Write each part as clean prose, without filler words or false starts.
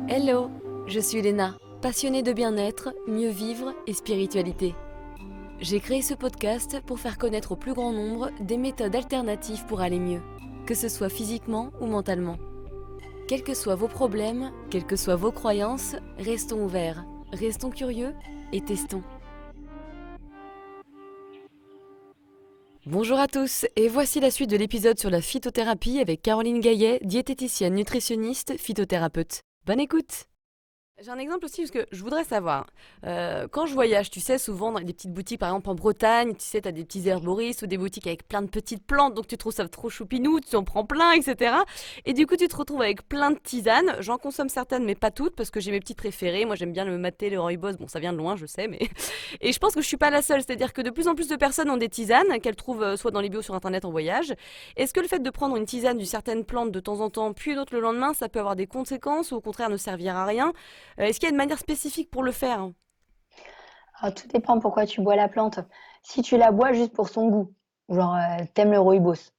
Hello, je suis Léna, passionnée de bien-être, mieux vivre et spiritualité. J'ai créé ce podcast pour faire connaître au plus grand nombre des méthodes alternatives pour aller mieux, que ce soit physiquement ou mentalement. Quels que soient vos problèmes, quelles que soient vos croyances, restons ouverts, restons curieux et testons. Bonjour à tous, et voici la suite de l'épisode sur la phytothérapie avec Caroline Gaillet, diététicienne nutritionniste, phytothérapeute. Bonne écoute! J'ai un exemple aussi parce que je voudrais savoir, quand je voyage, tu sais, souvent dans des petites boutiques, par exemple en Bretagne, tu sais, t'as des petits herboristes ou des boutiques avec plein de petites plantes, donc tu trouves ça trop choupinou, tu en prends plein, etc. Et du coup, tu te retrouves avec plein de tisanes. J'en consomme certaines, mais pas toutes, parce que j'ai mes petites préférées. Moi, j'aime bien le maté, le rooibos. Bon, ça vient de loin, je sais, mais et je pense que je suis pas la seule. C'est-à-dire que de plus en plus de personnes ont des tisanes qu'elles trouvent soit dans les bios sur internet en voyage. Est-ce que le fait de prendre une tisane d'une certaine plante de temps en temps, puis une autre le lendemain, ça peut avoir des conséquences ou au contraire ne servir à rien? Est-ce qu'il y a une manière spécifique pour le faire? Alors, tout dépend pourquoi tu bois la plante. Si tu la bois juste pour son goût, genre t'aimes le rooibos,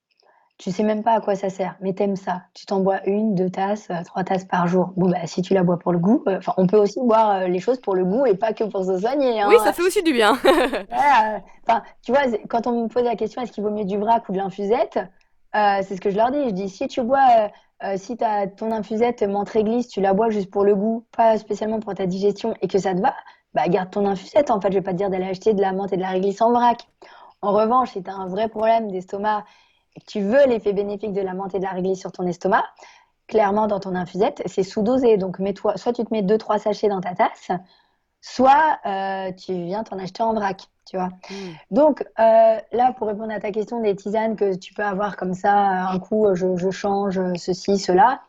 tu sais même pas à quoi ça sert, mais t'aimes ça. Tu t'en bois une, deux tasses, trois tasses par jour. Bon bah si tu la bois pour le goût, enfin on peut aussi boire les choses pour le goût et pas que pour se soigner, Oui, ça hein. fait aussi du bien. Voilà, enfin tu vois, quand on me pose la question est-ce qu'il vaut mieux du vrac ou de l'infusette, c'est ce que je leur dis. Je dis si tu bois, si t'as ton infusette menthe réglisse, tu la bois juste pour le goût, pas spécialement pour ta digestion et que ça te va, bah garde ton infusette. En fait, je vais pas te dire d'aller acheter de la menthe et de la réglisse en vrac. En revanche, si tu as un vrai problème d'estomac et que tu veux l'effet bénéfique de la menthe et de la réglisse sur ton estomac, clairement dans ton infusette, c'est sous-dosé. Donc mets-toi, soit tu te mets deux trois sachets dans ta tasse, soit tu viens t'en acheter en vrac, tu vois. Hmm. Donc là, pour répondre à ta question des tisanes que tu peux avoir comme ça, un coup je change ceci, cela.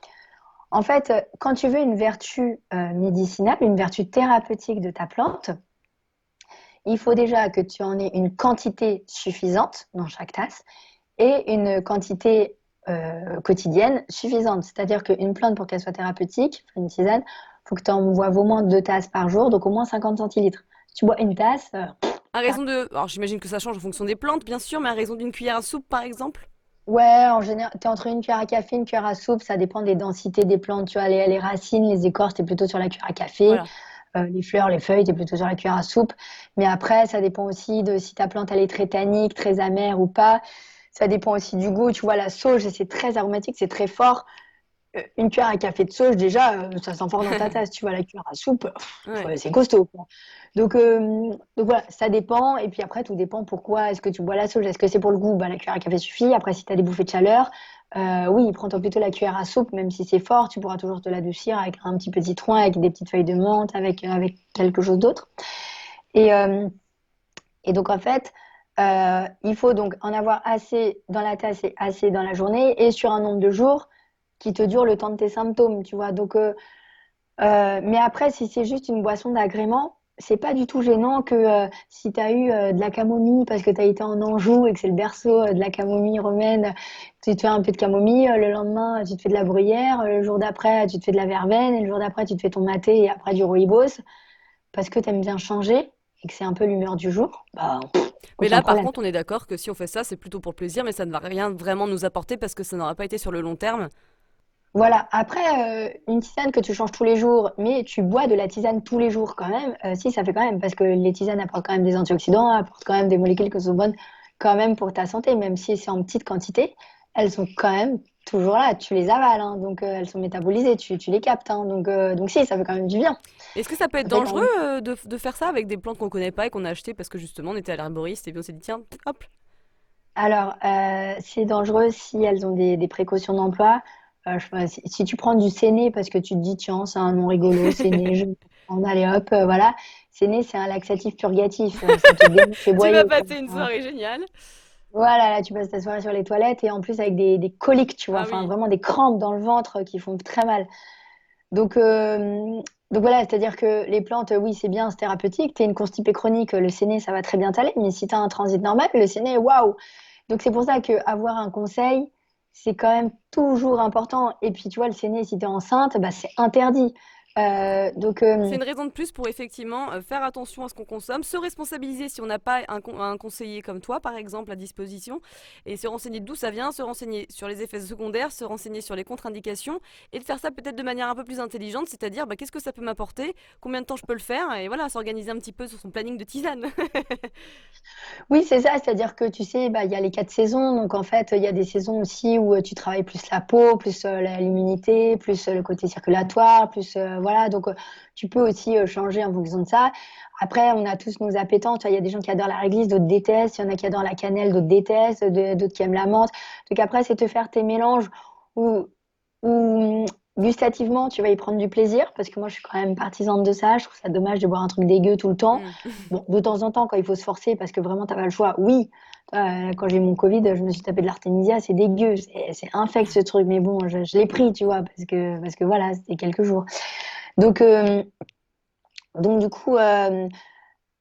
En fait, quand tu veux une vertu médicinale, une vertu thérapeutique de ta plante, il faut déjà que tu en aies une quantité suffisante dans chaque tasse et une quantité quotidienne suffisante. C'est-à-dire qu'une plante, pour qu'elle soit thérapeutique, une tisane, il faut que tu en boives au moins deux tasses par jour, donc au moins 50 centilitres. Si tu bois une tasse, À ça. raison de... Alors j'imagine que ça change en fonction des plantes, bien sûr, mais à raison d'une cuillère à soupe, par exemple? Ouais, en général, t'es entre une cuillère à café, une cuillère à soupe, ça dépend des densités des plantes. Tu vois, les racines, les écorces, t'es plutôt sur la cuillère à café. Voilà. Les fleurs, les feuilles, t'es plutôt sur la cuillère à soupe. Mais après, ça dépend aussi de si ta plante, elle est très tannique, très amère ou pas. Ça dépend aussi du goût. Tu vois, la sauge, c'est très aromatique, c'est très fort. Une cuillère à café de sauge, déjà, ça sent fort dans ta tasse. Tu vois, la cuillère à soupe, Ouais. c'est costaud, quoi. Donc voilà, ça dépend. Et puis après, tout dépend pourquoi est-ce que tu bois la sauge. Est-ce que c'est pour le goût? Bah, la cuillère à café suffit. Après, si tu as des bouffées de chaleur, oui, prends-toi plutôt la cuillère à soupe, même si c'est fort, tu pourras toujours te l'adoucir avec un petit peu de citron, avec des petites feuilles de menthe, avec quelque chose d'autre. Et, euh, et donc, en fait, il faut donc en avoir assez dans la tasse et assez dans la journée et sur un nombre de jours qui te dure le temps de tes symptômes, tu vois. Donc, mais après, si c'est juste une boisson d'agrément, c'est pas du tout gênant que si tu as eu de la camomille parce que tu as été en Anjou et que c'est le berceau de la camomille romaine, tu te fais un peu de camomille, le lendemain tu te fais de la bruyère, le jour d'après tu te fais de la verveine et le jour d'après tu te fais ton maté et après du rooibos parce que tu aimes bien changer et que c'est un peu l'humeur du jour, bah Mais aucun là, par problème. contre, on est d'accord que si on fait ça, c'est plutôt pour le plaisir, mais ça ne va rien vraiment nous apporter parce que ça n'aura pas été sur le long terme. Voilà, après, une tisane que tu changes tous les jours, mais tu bois de la tisane tous les jours quand même, si ça fait quand même, parce que les tisanes apportent quand même des antioxydants, apportent quand même des molécules qui sont bonnes quand même pour ta santé, même si c'est en petite quantité, elles sont quand même toujours là, tu les avales, hein, donc elles sont métabolisées, tu les captes, hein, donc si, ça fait quand même du bien. Est-ce que ça peut être Ça fait quand dangereux même. de faire ça avec des plantes qu'on connaît pas et qu'on a achetées parce que justement on était à l'herboriste et puis on s'est dit tiens, hop. Alors, c'est dangereux si elles ont des précautions d'emploi. Je sais pas, si tu prends du séné parce que tu te dis, tiens, c'est un nom rigolo, séné, je vais en aller hop, voilà. Séné, c'est un laxatif purgatif. Ça te démonte les Tu vas boyaux, quoi. passer une Enfin, soirée géniale. voilà, là, tu passes ta soirée sur les toilettes et en plus avec des coliques, tu vois, Ah enfin oui. vraiment des crampes dans le ventre qui font très mal. Donc, euh, donc voilà, c'est-à-dire que les plantes, oui, c'est bien, c'est thérapeutique. Tu es une constipée chronique, le séné, ça va très bien t'aller. Mais si tu as un transit normal, le séné, waouh! Donc c'est pour ça qu'avoir un conseil, c'est quand même toujours important. Et puis tu vois, le séné, si tu es enceinte, bah, c'est interdit. Donc, C'est une raison de plus pour effectivement faire attention à ce qu'on consomme, se responsabiliser si on n'a pas un conseiller comme toi, par exemple, à disposition, et se renseigner d'où ça vient, se renseigner sur les effets secondaires, se renseigner sur les contre-indications, et de faire ça peut-être de manière un peu plus intelligente, c'est-à-dire bah, qu'est-ce que ça peut m'apporter, combien de temps je peux le faire, et voilà, s'organiser un petit peu sur son planning de tisane. oui, c'est ça, c'est-à-dire que tu sais, bah, il y a les 4 saisons, donc en fait, il y a des saisons aussi où tu travailles plus la peau, plus l'immunité, plus le côté circulatoire, plus voilà, donc tu peux aussi changer en fonction de ça. Après, on a tous nos appétences, tu vois, il y a des gens qui adorent la réglisse, d'autres détestent, il y en a qui adorent la cannelle, d'autres détestent, d'autres qui aiment la menthe. Donc après, c'est te faire tes mélanges où, où gustativement, tu vas y prendre du plaisir, parce que moi, je suis quand même partisane de ça, je trouve ça dommage de boire un truc dégueu tout le temps. Mm. Bon, de temps en temps, quand il faut se forcer parce que vraiment, tu n'as pas le choix, oui. Quand j'ai eu mon Covid, je me suis tapé de l'artémisia, c'est dégueu, c'est infect ce truc, mais bon, je l'ai pris, tu vois, parce que voilà, c'était quelques jours. Donc, euh, donc du coup, oui,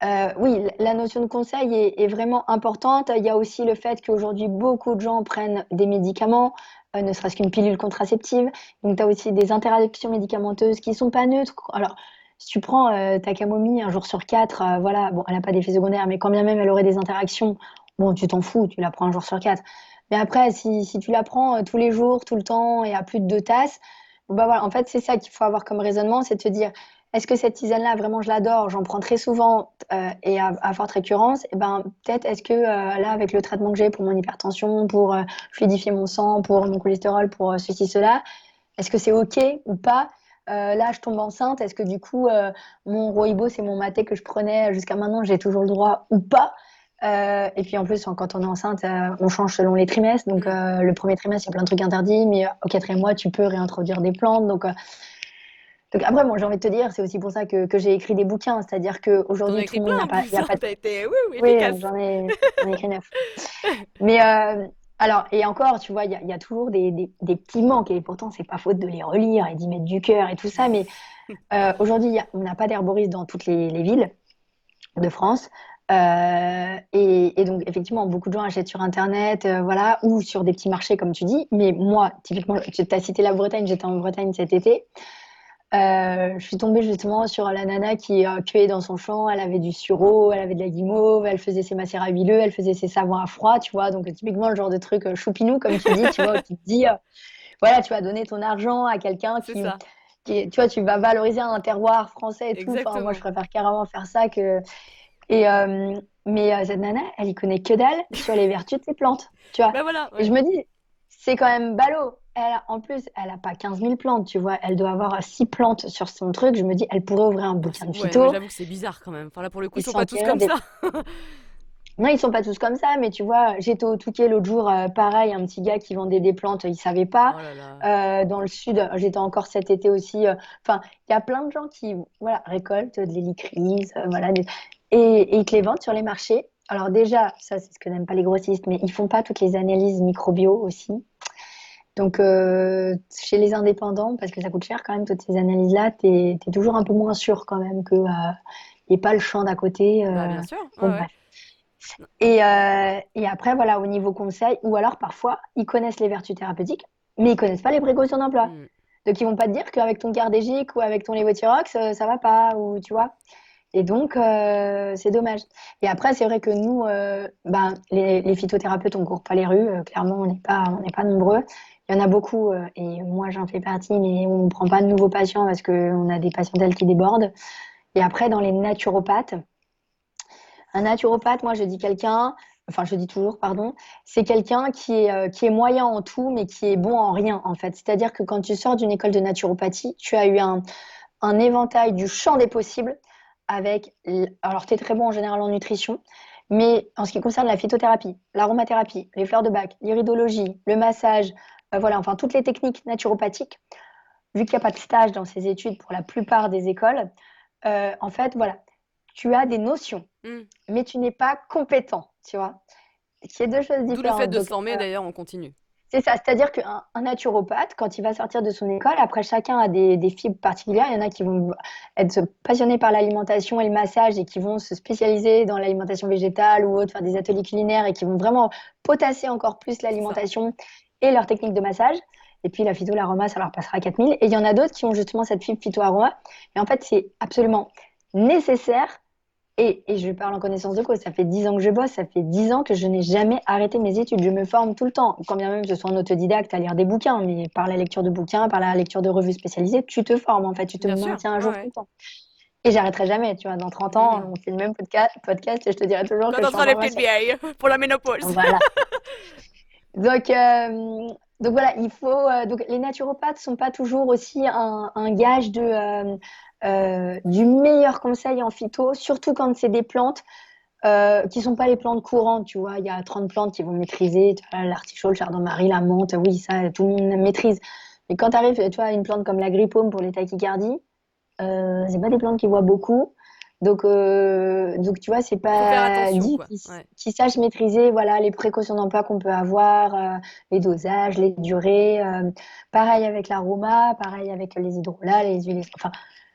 la notion de conseil est vraiment importante. Il y a aussi le fait qu'aujourd'hui, beaucoup de gens prennent des médicaments, ne serait-ce qu'une pilule contraceptive. Donc, tu as aussi des interactions médicamenteuses qui sont pas neutres. Alors, si tu prends ta camomille un jour sur 4, voilà, bon, elle n'a pas d'effet secondaire, mais quand bien même elle aurait des interactions, bon, tu t'en fous, tu la prends un jour sur 4. Mais après, si tu la prends tous les jours, tout le temps, et à plus de 2 tasses, bon, bah voilà, en fait, c'est ça qu'il faut avoir comme raisonnement, c'est de te dire, est-ce que cette tisane-là, vraiment, je l'adore, j'en prends très souvent et à forte récurrence, et ben, peut-être est-ce que là, avec le traitement que j'ai pour mon hypertension, pour fluidifier mon sang, pour mon cholestérol, pour ceci, cela, est-ce que c'est OK ou pas? Là, je tombe enceinte, est-ce que du coup, mon Rooibos et mon maté que je prenais jusqu'à maintenant, j'ai toujours le droit ou pas? Et puis en plus, quand on est enceinte, on change selon les trimestres. Donc Mm. le premier trimestre, il y a plein de trucs interdits, mais au quatrième mois, tu peux réintroduire des plantes. Donc après, bon, j'ai envie de te dire, c'est aussi pour ça que j'ai écrit des bouquins. C'est-à-dire T'en as qu'aujourd'hui, tout écrit le monde plein n'a en pas, il plus, y a hein, pas de... t'as été Oui, efficace. j'en ai écrit 9. Mais alors, et encore, tu vois, il y a toujours des petits manques. Et pourtant, c'est pas faute de les relire et d'y mettre du cœur et tout ça. Mais aujourd'hui, on n'a pas d'herboristes dans toutes les villes de France. Et donc, effectivement, beaucoup de gens achètent sur Internet, voilà, ou sur des petits marchés, comme tu dis. Mais moi, typiquement, tu as cité la Bretagne, j'étais en Bretagne cet été. Je suis tombée justement sur la nana qui cueillait dans son champ. Elle avait du sureau, elle avait de la guimauve, elle faisait ses macérats huileux, elle faisait ses savons à froid, tu vois. Donc, typiquement, le genre de truc choupinou, comme tu dis, tu vois, où tu te dis, voilà, tu vas donner ton argent à quelqu'un C'est ça, tu vois, tu vas valoriser un terroir français et tout. Enfin, moi, je exactement. préfère carrément faire ça que. Et, mais cette nana, elle y connaît que dalle sur les vertus de ces plantes, tu vois. Ben voilà, Et je ouais. me dis, c'est quand même ballot. En plus, elle a pas 15 000 plantes, tu vois. Elle doit avoir 6 plantes sur son truc. Je me dis, elle pourrait ouvrir un Bon, bouquin de ouais, mais phyto j'avoue que c'est bizarre quand même. Enfin là, pour le coup, et ils sont pas tous s'enquérir comme des... ça. Non, ils sont pas tous comme ça, mais tu vois, j'étais au Touquet l'autre jour, pareil, un petit gars qui vendait des plantes, il savait pas. Oh là là. Dans le sud, j'étais encore cet été aussi. Enfin, il y a plein de gens qui, voilà, récoltent de l'hélicryse, voilà, et ils te les vendent sur les marchés. Alors déjà, ça, c'est ce que n'aiment pas les grossistes, mais ils font pas toutes les analyses microbio aussi. Donc, chez les indépendants, parce que ça coûte cher quand même, toutes ces analyses-là, t'es toujours un peu moins sûr quand même que il n'y ait pas le champ d'à côté. Bah bien sûr, ouais, Bon, ouais. bref. Et après, voilà, au niveau conseil, ou alors parfois, ils connaissent les vertus thérapeutiques, mais ils connaissent pas les précautions d'emploi. Mm. Donc, ils vont pas te dire qu'avec ton Cardégique ou avec ton Levothyrox, ça va pas, ou tu vois. Et donc, c'est dommage. Et après, c'est vrai que nous, ben, les phytothérapeutes, on court pas les rues. Clairement, on n'est pas nombreux. Il y en a beaucoup, et moi, j'en fais partie, mais on ne prend pas de nouveaux patients parce qu'on a des patientèles qui débordent. Et après, dans les naturopathes, un naturopathe, moi, je dis quelqu'un, enfin, je dis toujours, pardon, c'est quelqu'un qui est moyen en tout, mais qui est bon en rien, en fait. C'est-à-dire que quand tu sors d'une école de naturopathie, tu as eu un éventail du champ des possibles avec, alors tu es très bon en général en nutrition, mais en ce qui concerne la phytothérapie, l'aromathérapie, les fleurs de bac, l'iridologie, le massage, voilà, enfin toutes les techniques naturopathiques, vu qu'il n'y a pas de stage dans ces études pour la plupart des écoles, en fait, voilà, tu as des notions, Mm. mais tu n'es pas compétent, tu vois. C'est deux choses D'où le fait différentes. de se Donc, former d'ailleurs en continu. c'est ça, c'est-à-dire qu'un naturopathe, quand il va sortir de son école, après chacun a des fibres particulières. Il y en a qui vont être passionnés par l'alimentation et le massage et qui vont se spécialiser dans l'alimentation végétale ou autre, faire des ateliers culinaires et qui vont vraiment potasser encore plus C'est ça. l'alimentation et leur technique de massage. Et puis la phyto-l'aroma, ça leur passera à 4 000. Et il y en a d'autres qui ont justement cette fibre phyto-aroma. Et en fait, c'est absolument nécessaire. Et je parle en connaissance de cause. Ça fait 10 ans que je bosse, ça fait 10 ans que je n'ai jamais arrêté mes études. Je me forme tout le temps. Quand bien même je sois en autodidacte à lire des bouquins, mais par la lecture de bouquins, par la lecture de revues spécialisées, tu te formes en fait, tu te Bien sûr, maintiens à ouais, jour tout ouais. le temps. Et j'arrêterai jamais, tu vois. Dans 30 ans, on fait le même podcast et je te dirai toujours Quand que je on suis en sera les petites formation. vieilles pour la ménopause. Voilà. Donc, voilà, il faut. Donc, les naturopathes sont pas toujours aussi un gage du meilleur conseil en phyto, surtout quand c'est des plantes qui sont pas les plantes courantes, tu vois. Il y a 30 plantes qui vont maîtriser, tu vois, l'artichaut, le chardon-marie, la menthe, oui, ça, tout le monde maîtrise. Mais quand tu arrives, tu vois, à une plante comme l'agripaume pour les tachycardies, c'est pas des plantes qui voient beaucoup. Donc tu vois, c'est Il faut faire pas attention, dit quoi. Ouais. qu'ils sachent maîtriser voilà, les précautions d'emploi qu'on peut avoir, les dosages, les durées. Pareil avec l'aroma, pareil avec les hydrolats, les huiles. Enfin,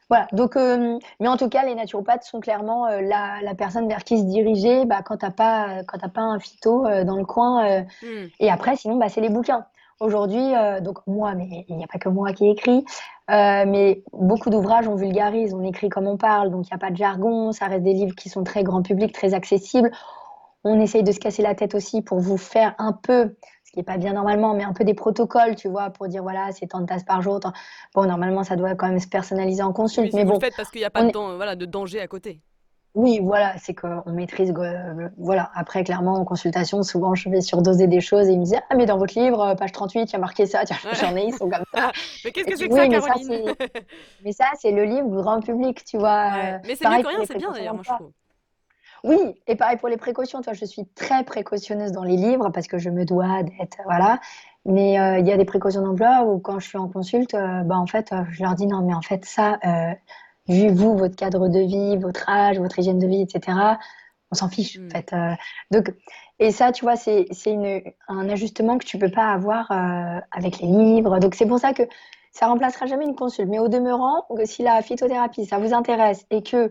voilà. Donc, mais en tout cas, les naturopathes sont clairement la personne vers qui se diriger bah, quand t'as pas un phyto dans le coin. Hmm. Et après, sinon, bah, c'est les bouquins. Aujourd'hui, donc moi, mais il n'y a pas que moi qui écris, mais beaucoup d'ouvrages, on vulgarise, on écrit comme on parle, donc il n'y a pas de jargon, ça reste des livres qui sont très grand public, très accessibles. On essaye de se casser la tête aussi pour vous faire un peu, ce qui n'est pas bien normalement, mais un peu des protocoles, tu vois, pour dire voilà, c'est tant de tasses par jour. Bon, normalement, ça doit quand même se personnaliser en Oui, consulte, si mais vous le bon, faites parce qu'il n'y a pas on est... voilà, de danger à côté. Oui, voilà, c'est qu'on maîtrise. Voilà. Après, clairement, en consultation, souvent, je vais surdoser des choses et ils me disent ah, mais dans votre livre, page 38, il y a marqué ça. Tiens, Ouais. j'en ai, ils sont comme ça. Mais qu'est-ce Et que je c'est dis que ça, oui, Caroline? mais ça, c'est le livre grand public, tu vois. Ouais. Mais c'est mieux Pareil que pour rien, les c'est bien précautions d'ailleurs, moi je d'emploi. trouve. Oui, et pareil pour les précautions. Toi, je suis très précautionneuse dans les livres parce que je me dois d'être, voilà. Mais il y a des précautions d'emploi où quand je suis en consulte, bah, en fait, je leur dis non, mais en fait, ça, vu vous, votre cadre de vie, votre âge, votre hygiène de vie, etc., on s'en fiche, en Hmm. fait. Donc, et ça, tu vois, c'est un ajustement que tu peux pas avoir avec les livres. Donc, c'est pour ça que ça remplacera jamais une consulte. Mais au demeurant, si la phytothérapie, ça vous intéresse et que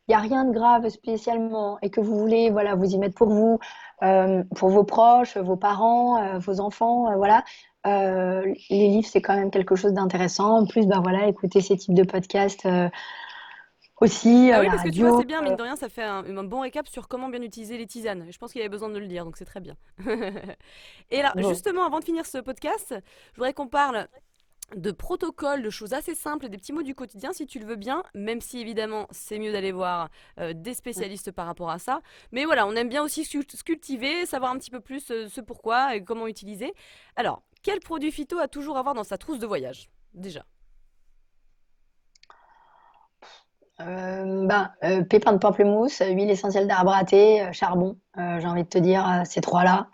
il n'y a rien de grave spécialement et que vous voulez voilà, vous y mettre pour vos proches, vos parents, vos enfants, voilà. Les livres, c'est quand même quelque chose d'intéressant. En plus, bah voilà, écouter ces types de podcasts aussi, Bah oui, la parce que tu vois, radio. c'est bien, mine de rien, ça fait un bon récap sur comment bien utiliser les tisanes. Et je pense qu'il y avait besoin de le dire, donc c'est très bien. Et là, Bon. justement, avant de finir ce podcast, je voudrais qu'on parle de protocoles, de choses assez simples, des petits mots du quotidien, si tu le veux bien, même si évidemment c'est mieux d'aller voir des spécialistes par rapport à ça. Mais voilà, on aime bien aussi se cultiver, savoir un petit peu plus ce pourquoi et comment utiliser. Alors, quel produit phyto à toujours avoir dans sa trousse de voyage, déjà? Pépins de pamplemousse, huile essentielle d'arbre à thé, charbon. J'ai envie de te dire ces trois-là.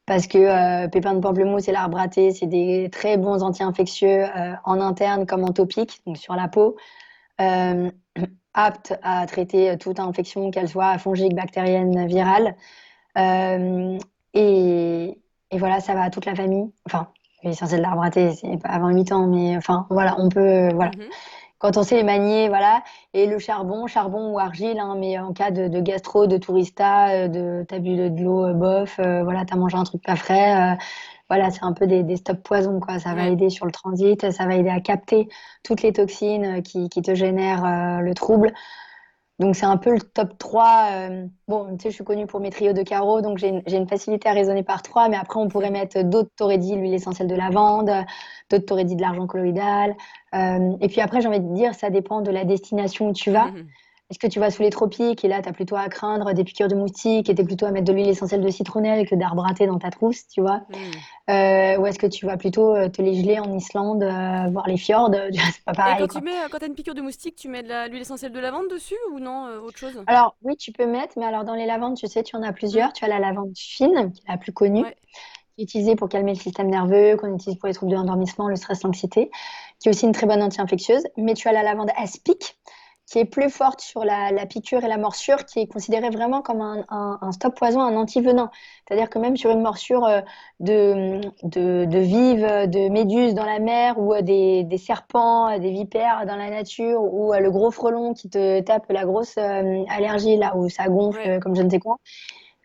Parce que pépins de pamplemousse et l'arbre à thé, c'est des très bons anti-infectieux en interne comme en topique, donc sur la peau, euh, aptes à traiter toute infection, qu'elle soit fongique, bactérienne, virale. Euh, et, et voilà, ça va à toute la famille. Enfin, l'essentiel d'arbre à thé, c'est pas avant 8 ans, mais enfin, voilà, on peut, voilà. Mhm. Quand on sait les manier, voilà. Et le charbon ou argile, hein, mais en cas de gastro, de tourista, t'as bu de l'eau bof, voilà, t'as mangé un truc pas frais, voilà, c'est un peu des stops poisons, quoi. Ça va Ouais. aider sur le transit, ça va aider à capter toutes les toxines qui te génèrent le trouble. Donc c'est un peu le top 3. Bon, tu sais, je suis connue pour mes trios de carreaux, donc j'ai une facilité à raisonner par 3, mais après on pourrait mettre d'autres t'aurais dit l'huile essentielle de lavande, d'autres t'aurais dit de l'argent colloïdal. Et puis après, j'ai envie de dire, ça dépend de la destination où tu vas. Est-ce que tu vas sous les tropiques et là, tu as plutôt à craindre des piqûres de moustiques et tu es plutôt à mettre de l'huile essentielle de citronnelle que d'arbre à thé dans ta trousse, tu vois? Hmm. Ou est-ce que tu vas plutôt te les geler en Islande, voir les fjords? C'est pas Et pareil, quoi. quand t'as une piqûre de moustique, tu mets de l'huile essentielle de lavande dessus ou non, autre chose? Alors, oui, tu peux mettre, mais alors dans les lavandes, tu sais, tu en as Hmm. plusieurs. Tu as la lavande fine, qui est la plus connue, Ouais. qui est utilisée pour calmer le système nerveux, qu'on utilise pour les troubles de l'endormissement, le stress, l'anxiété, qui est aussi une très bonne anti-infectieuse. Mais tu as la lavande aspic, qui est plus forte sur la piqûre et la morsure, qui est considérée vraiment comme un stop poison, un antivenin. C'est-à-dire que même sur une morsure de vives, de méduses dans la mer, ou des serpents, des vipères dans la nature, ou le gros frelon qui te tape la grosse allergie là où ça gonfle Ouais. comme je ne sais quoi,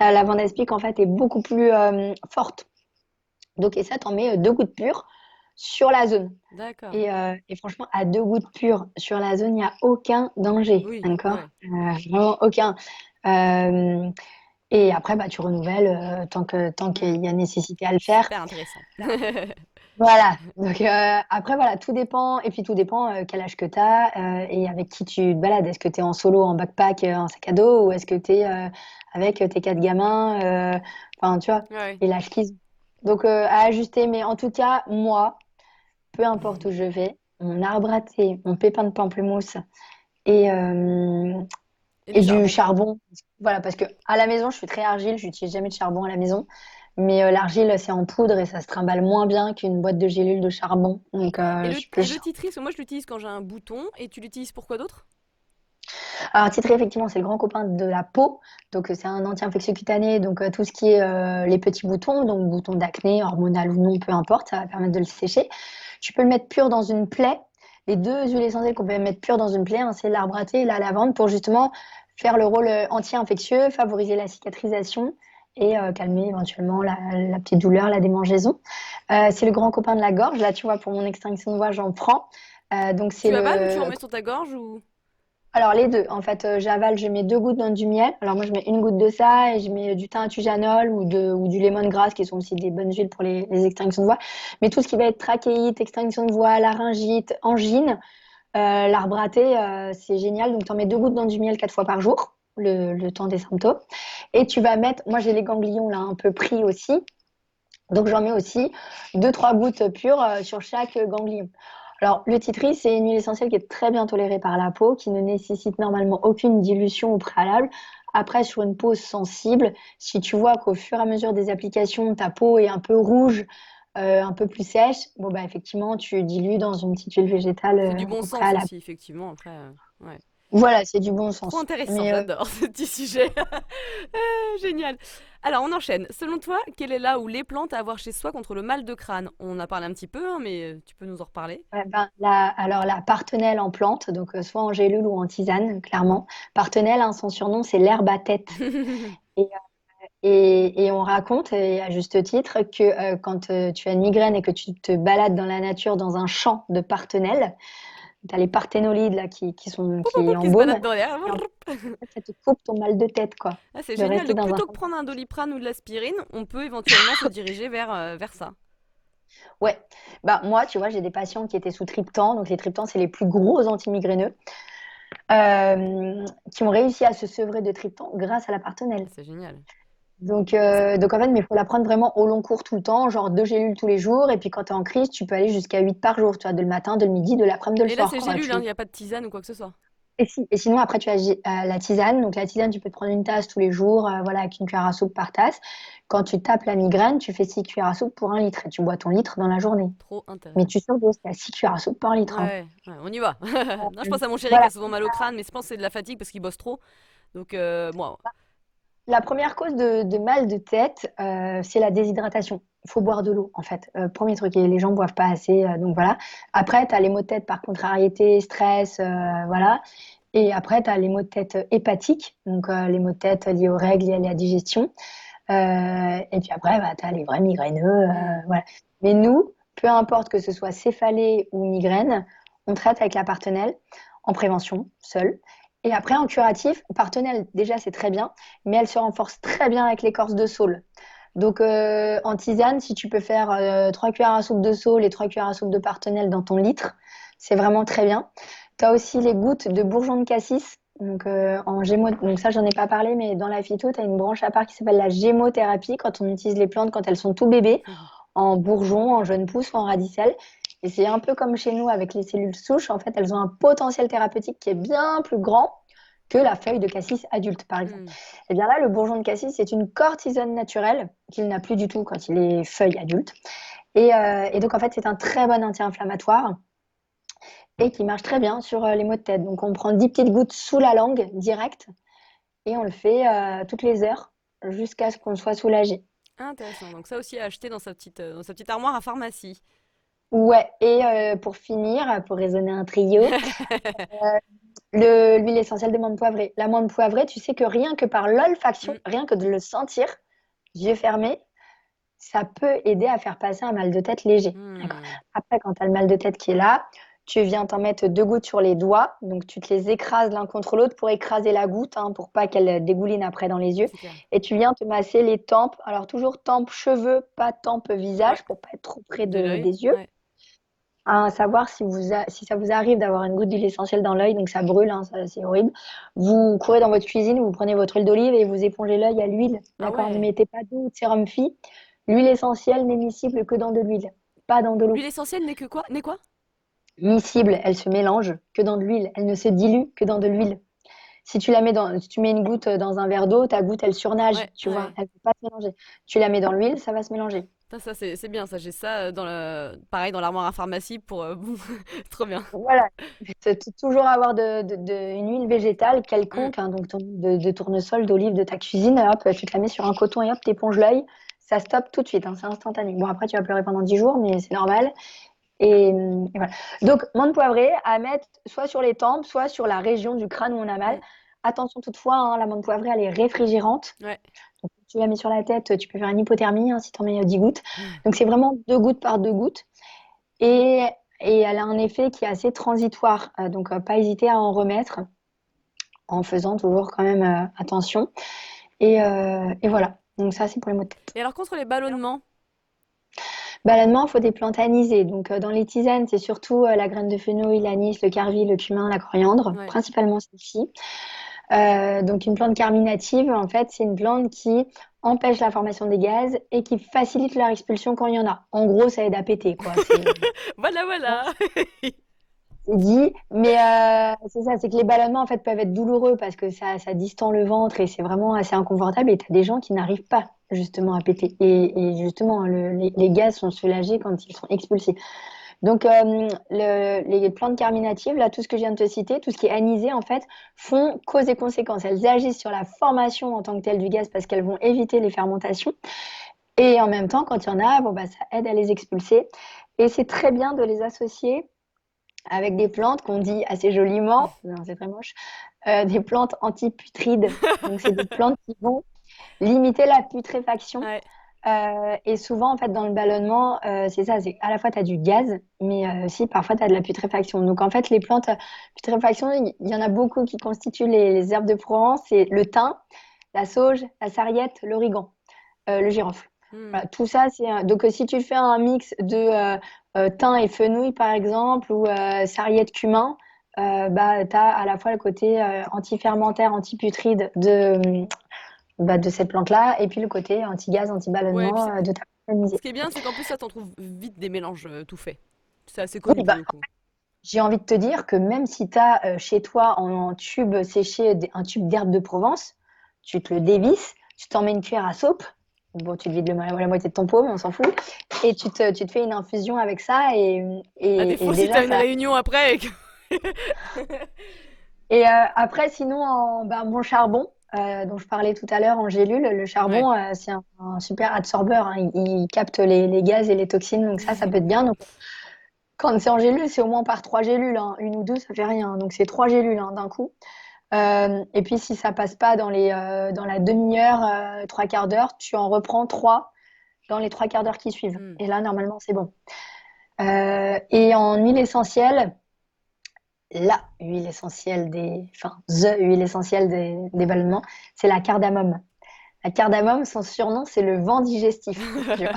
la lavande aspic en fait est beaucoup plus forte. Donc, et ça, t'en mets 2 gouttes pures sur la zone. D'accord. Et franchement, à 2 gouttes pures sur la zone, il n'y a aucun danger, Oui, d'accord? ouais. Vraiment aucun. Euh, et après, bah, tu renouvelles tant Hmm. qu'il y a nécessité à le faire. Super intéressant. Voilà. Donc après, voilà, tout dépend. Et puis tout dépend quel âge que tu as et avec qui tu te balades. Est-ce que tu es en solo, en backpack, en sac à dos, ou est-ce que tu es avec tes 4 gamins, enfin, tu vois, Ouais. et l'âge qu'ils ont. Donc à ajuster. Mais en tout cas, moi, peu importe où je vais, mon arbre à thé, mon pépin de pamplemousse et, euh, Et du et du charbon. charbon. Voilà, parce que à la maison, je suis très argile, je n'utilise jamais de charbon à la maison. Mais l'argile, c'est en poudre et ça se trimballe moins bien qu'une boîte de gélules de charbon. Donc, Et je le, suis et plus. le titri, parce que moi je l'utilise quand j'ai un bouton, et tu l'utilises pour quoi d'autre? Alors, titri, effectivement, c'est le grand copain de la peau. Donc, c'est un anti-infectieux cutané. Donc, tout ce qui est les petits boutons, donc boutons d'acné, hormonal ou non, peu importe, ça va permettre de le sécher. Tu peux le mettre pur dans une plaie. Les deux huiles essentielles qu'on peut mettre pur dans une plaie, hein, c'est l'arbre à thé et la lavande pour justement faire le rôle anti-infectieux, favoriser la cicatrisation et calmer éventuellement la petite douleur, la démangeaison. C'est le grand copain de la gorge. Là, tu vois, pour mon extinction de voix, j'en prends. Donc, c'est Tu avales ou tu le remets sur ta gorge ou... alors les deux, en fait, j'avale, je mets 2 gouttes dans du miel. Alors moi, je mets une goutte de ça et je mets du thym tujanol ou du lemongrass, qui sont aussi des bonnes huiles pour les extinctions de voix. Mais tout ce qui va être trachéite, extinction de voix, laryngite, angine, l'arbre à thé, c'est génial. Donc tu en mets 2 gouttes dans du miel 4 fois par jour, le temps des symptômes. Et tu vas mettre, moi j'ai les ganglions là un peu pris aussi, donc j'en mets aussi 2, 3 gouttes pures sur chaque ganglion. Alors le titri, c'est une huile essentielle qui est très bien tolérée par la peau, qui ne nécessite normalement aucune dilution au préalable. Après, sur une peau sensible, si tu vois qu'au fur et à mesure des applications, ta peau est un peu rouge, un peu plus sèche, bon bah effectivement, tu dilues dans une petite huile végétale C'est du bon au sens préalable. aussi, effectivement, après... ouais. Voilà, c'est du bon Trop sens. intéressant, Mais j'adore ce petit sujet. Génial. Alors, on enchaîne. Selon toi, quelle est là où les plantes à avoir chez soi contre le mal de crâne? On en a parlé un petit peu, hein, mais tu peux nous en reparler. ouais, ben, alors la partenelle en plante, donc soit en gélule ou en tisane, clairement. Partenelle, hein, son surnom, c'est l'herbe à tête. Et, et on raconte, et à juste titre, que quand tu as une migraine et que tu te balades dans la nature dans un champ de partenelle, tu as les parthénolides là, Poup, poup, qui poup, qui se embaument, balade dans l'air. et en fait, ça te coupe ton mal de tête, quoi, Ah, c'est de génial. rester Donc, dans un plutôt que champ. prendre un doliprane ou de l'aspirine, on peut éventuellement se diriger vers ça. Ouais, bah moi, tu vois, j'ai des patients qui étaient sous triptan, donc les triptans, c'est les plus gros antimigraineux, qui ont réussi à se sevrer de triptan grâce à la Ah, partenelle. c'est génial. Donc en fait, mais il faut la prendre vraiment au long cours tout le temps, genre 2 gélules tous les jours. Et puis quand tu es en crise, tu peux aller jusqu'à 8 par jour, tu vois, de le matin, de le midi, de l'après-midi, de le Et là, soir. c'est Quoi. gélule, il n'y a pas de tisane ou quoi que ce soit. Et sinon, après, tu as la tisane. Donc la tisane, tu peux te prendre une tasse tous les jours, voilà, avec une cuillère à soupe par tasse. Quand tu tapes la migraine, tu fais 6 cuillères à soupe pour 1 litre et tu bois ton litre dans la journée. Trop Mais intéressant. tu surdoses, tu as 6 cuillères à soupe par litre. Hein. Ouais, ouais, on y va. Non, je pense à mon chéri qui a Voilà. souvent mal au crâne, mais je pense que c'est de la fatigue parce qu'il bosse trop. Donc, moi, La première cause de mal de tête, c'est la déshydratation. Il faut boire de l'eau, en fait. Premier truc, et les gens ne boivent pas assez, donc voilà. Après, tu as les maux de tête par contrariété, stress, voilà. Et après, tu as les maux de tête hépatiques, donc les maux de tête liés aux règles, liés à la digestion. Et puis après, bah, tu as les vrais migraineux, hmm. voilà. Mais nous, peu importe que ce soit céphalée ou migraine, on traite avec la partenelle en prévention, seule. Et après, en curatif, partenelle, déjà, c'est très bien, mais elle se renforce très bien avec l'écorce de saule. Donc, en tisane, si tu peux faire 3 cuillères à soupe de saule et 3 cuillères à soupe de partenelle dans ton litre, c'est vraiment très bien. Tu as aussi les gouttes de bourgeon de cassis. Donc, donc ça, j'en ai pas parlé, mais dans la phyto, tu as une branche à part qui s'appelle la gémothérapie, quand on utilise les plantes quand elles sont tout bébés, en bourgeon, en jeune pousse ou en radicelle. Et c'est un peu comme chez nous avec les cellules souches. En fait, elles ont un potentiel thérapeutique qui est bien plus grand que la feuille de cassis adulte, par exemple. Hmm. Et bien là, le bourgeon de cassis, c'est une cortisone naturelle qu'il n'a plus du tout quand il est feuille adulte. Et donc, en fait, c'est un très bon anti-inflammatoire et qui marche très bien sur les maux de tête. Donc, on prend 10 petites gouttes sous la langue, direct, et on le fait toutes les heures jusqu'à ce qu'on soit soulagé. Intéressant. Donc, ça aussi à acheter dans sa petite armoire à pharmacie. Ouais, et pour finir, pour raisonner un trio, l'huile essentielle de menthe poivrée. La menthe poivrée, tu sais que rien que par l'olfaction, Hmm. rien que de le sentir, yeux fermés, ça peut aider à faire passer un mal de tête léger. D'accord. Hmm. Après, quand tu as le mal de tête qui est là, tu viens t'en mettre 2 gouttes sur les doigts. Donc, tu te les écrases l'un contre l'autre pour écraser la goutte, hein, pour pas qu'elle dégouline après dans les yeux. C'est clair. Et tu viens te masser les tempes. Alors, toujours tempes, cheveux, pas tempes, Ouais. visage, pour pas être trop près De l'œil. des yeux. Ouais. À savoir si ça vous arrive d'avoir une goutte d'huile essentielle dans l'œil, donc ça brûle, hein, c'est horrible. Vous courez dans votre cuisine, vous prenez votre huile d'olive et vous épongez l'œil à l'huile. Ah D'accord? Ne ouais. mettez pas d'eau ou de sérum phi. L'huile essentielle n'est miscible que dans de l'huile, pas dans de l'eau. L'huile essentielle n'est que quoi? N'est quoi? Miscible, elle se mélange que dans de l'huile. Elle ne se dilue que dans de l'huile. Si tu mets une goutte dans un verre d'eau, ta goutte, elle surnage, Ouais, tu vois. ouais. Elle ne peut pas se mélanger. Tu la mets dans l'huile, ça va se mélanger. Ça c'est bien, ça. J'ai ça pareil, dans l'armoire à pharmacie pour. Trop bien. Voilà. Toujours avoir une huile végétale Hmm. quelconque, hein, donc de tournesol, d'olive de ta cuisine. Hop, tu te la mets sur un coton et hop, t'éponges l'œil. Ça stoppe tout de suite, hein, c'est instantané. Bon, après, tu vas pleurer pendant 10 jours, mais c'est normal. Et voilà. Donc, menthe poivrée à mettre soit sur les tempes, soit sur la région du crâne où on a mal. Hmm. Attention toutefois, hein, la menthe poivrée, elle est réfrigérante. Ouais. Donc, si tu la mets sur la tête, tu peux faire une hypothermie, hein, si tu en mets 10 gouttes. Hmm. Donc, c'est vraiment 2 gouttes par 2 gouttes. Et, et elle a un effet qui est assez transitoire. Donc, pas hésiter à en remettre en faisant toujours quand même attention. Et voilà. Donc, ça, c'est pour les maux de tête. Et alors contre les ballonnements? Balanement, il faut des plantes anisées. Donc, dans les tisanes, c'est surtout la graine de fenouil, l'anis, le carvi, le cumin, la coriandre, Ouais. principalement celle-ci. Donc, une plante carminative, en fait, c'est une plante qui empêche la formation des gaz et qui facilite leur expulsion quand il y en a. En gros, ça aide à péter, quoi. Voilà, Bon, voilà. c'est dit. Mais c'est ça, c'est que les ballonnements, en fait, peuvent être douloureux parce que ça distend le ventre et c'est vraiment assez inconfortable. Et tu as des gens qui n'arrivent pas, justement, à péter. Et justement, les gaz sont soulagés quand ils sont expulsés. Donc, les plantes carminatives, là, tout ce que je viens de te citer, tout ce qui est anisé, en fait, font cause et conséquence. Elles agissent sur la formation en tant que telle du gaz parce qu'elles vont éviter les fermentations. Et en même temps, quand il y en a, bon, bah, ça aide à les expulser. Et c'est très bien de les associer avec des plantes qu'on dit assez joliment, non, c'est très moche, des plantes antiputrides. Donc, c'est des plantes qui vont limiter la putréfaction. Ouais. Et souvent, en fait, dans le ballonnement, c'est ça, c'est à la fois tu as du gaz, mais aussi parfois tu as de la putréfaction. Donc, en fait, les plantes putréfaction, il y en a beaucoup qui constituent les herbes de Provence, c'est le thym, la sauge, la sarriette, l'origan, le girofle. Hmm. Voilà, tout ça, donc si tu fais un mix de thym et fenouil, par exemple, ou sarriette cumin, bah, tu as à la fois le côté antifermentaire, antiputride de cette plante-là, et puis le côté anti-gaz, Ouais, et puis anti-ballonnement de ta plante ce anisée. qui est bien, c'est qu'en plus, ça, t'en trouves vite des mélanges tout faits. C'est assez connu Oui, pour bah, le coup. j'ai envie de te dire que même si tu as chez toi en tube séché un tube d'herbe de Provence, tu te le dévisses, tu t'en mets une cuillère à soupe, bon, tu te vides la moitié de ton pot, mais on s'en fout, et tu te fais une infusion avec ça, À et défaut, si t'as déjà, une ça. réunion après et que... Et après, sinon, mon charbon, dont je parlais tout à l'heure en gélule, le Ouais. charbon, c'est un super adsorbeur, hein. Il capte les gaz et les toxines, donc ça peut être bien. Donc, quand c'est en gélule, c'est au moins par 3 gélules, hein. Une ou deux, ça fait rien. Donc, c'est 3 gélules, hein, d'un coup. Et puis, si ça passe pas dans la demi-heure, 3 quarts d'heure, tu en reprends 3 dans les 3 quarts d'heure qui suivent. Hmm. Et là, normalement, c'est bon. Et en huile essentielle, the huile essentielle des ballonnements, c'est la cardamome. La cardamome, son surnom, c'est le vent digestif. Tu vois.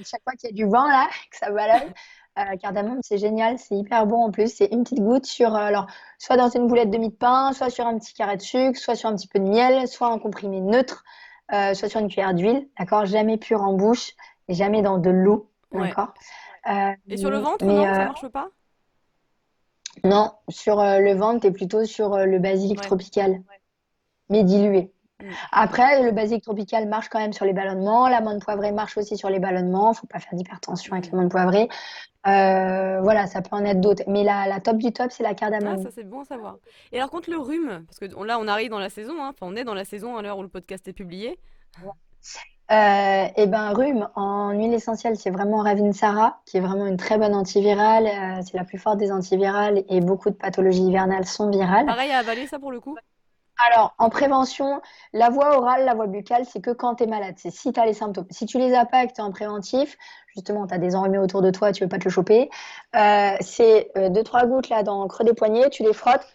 Chaque fois qu'il y a du vent là, que ça ballonne, cardamome, c'est génial, c'est hyper bon en plus. C'est une petite goutte alors, soit dans une boulette de mie de pain, soit sur un petit carré de sucre, soit sur un petit peu de miel, soit en comprimé neutre, soit sur une cuillère d'huile, d'accord? Jamais pur en bouche et jamais dans de l'eau, Ouais. d'accord? Euh, Et sur le ventre, mais non? Ça marche pas? non, sur le ventre, t'es plutôt sur le basilic Ouais. tropical, mais dilué. Hmm. Après, le basilic tropical marche quand même sur les ballonnements. La menthe poivrée marche aussi sur les ballonnements. Faut pas faire d'hypertension avec Hmm. la menthe poivrée. Voilà, ça peut en être d'autres. Mais la top du top, c'est la Ah, cardamome. ça c'est bon à savoir. Et alors contre le rhume, parce que là on arrive dans la saison, hein. Enfin on est dans la saison à l'heure où le podcast est publié. Et ben, rhume en huile essentielle, c'est vraiment Ravinsara, qui est vraiment une très bonne antivirale. C'est la plus forte des antivirales et beaucoup de pathologies hivernales sont virales. Pareil à avaler ça pour le coup? Alors, en prévention, la voie orale, la voie buccale, c'est que quand tu es malade. C'est si tu as les symptômes. Si tu les as pas et que tu es en préventif, justement, tu as des enrhumés autour de toi, tu veux pas te le choper, c'est deux, trois gouttes là dans le creux des poignets, tu les frottes,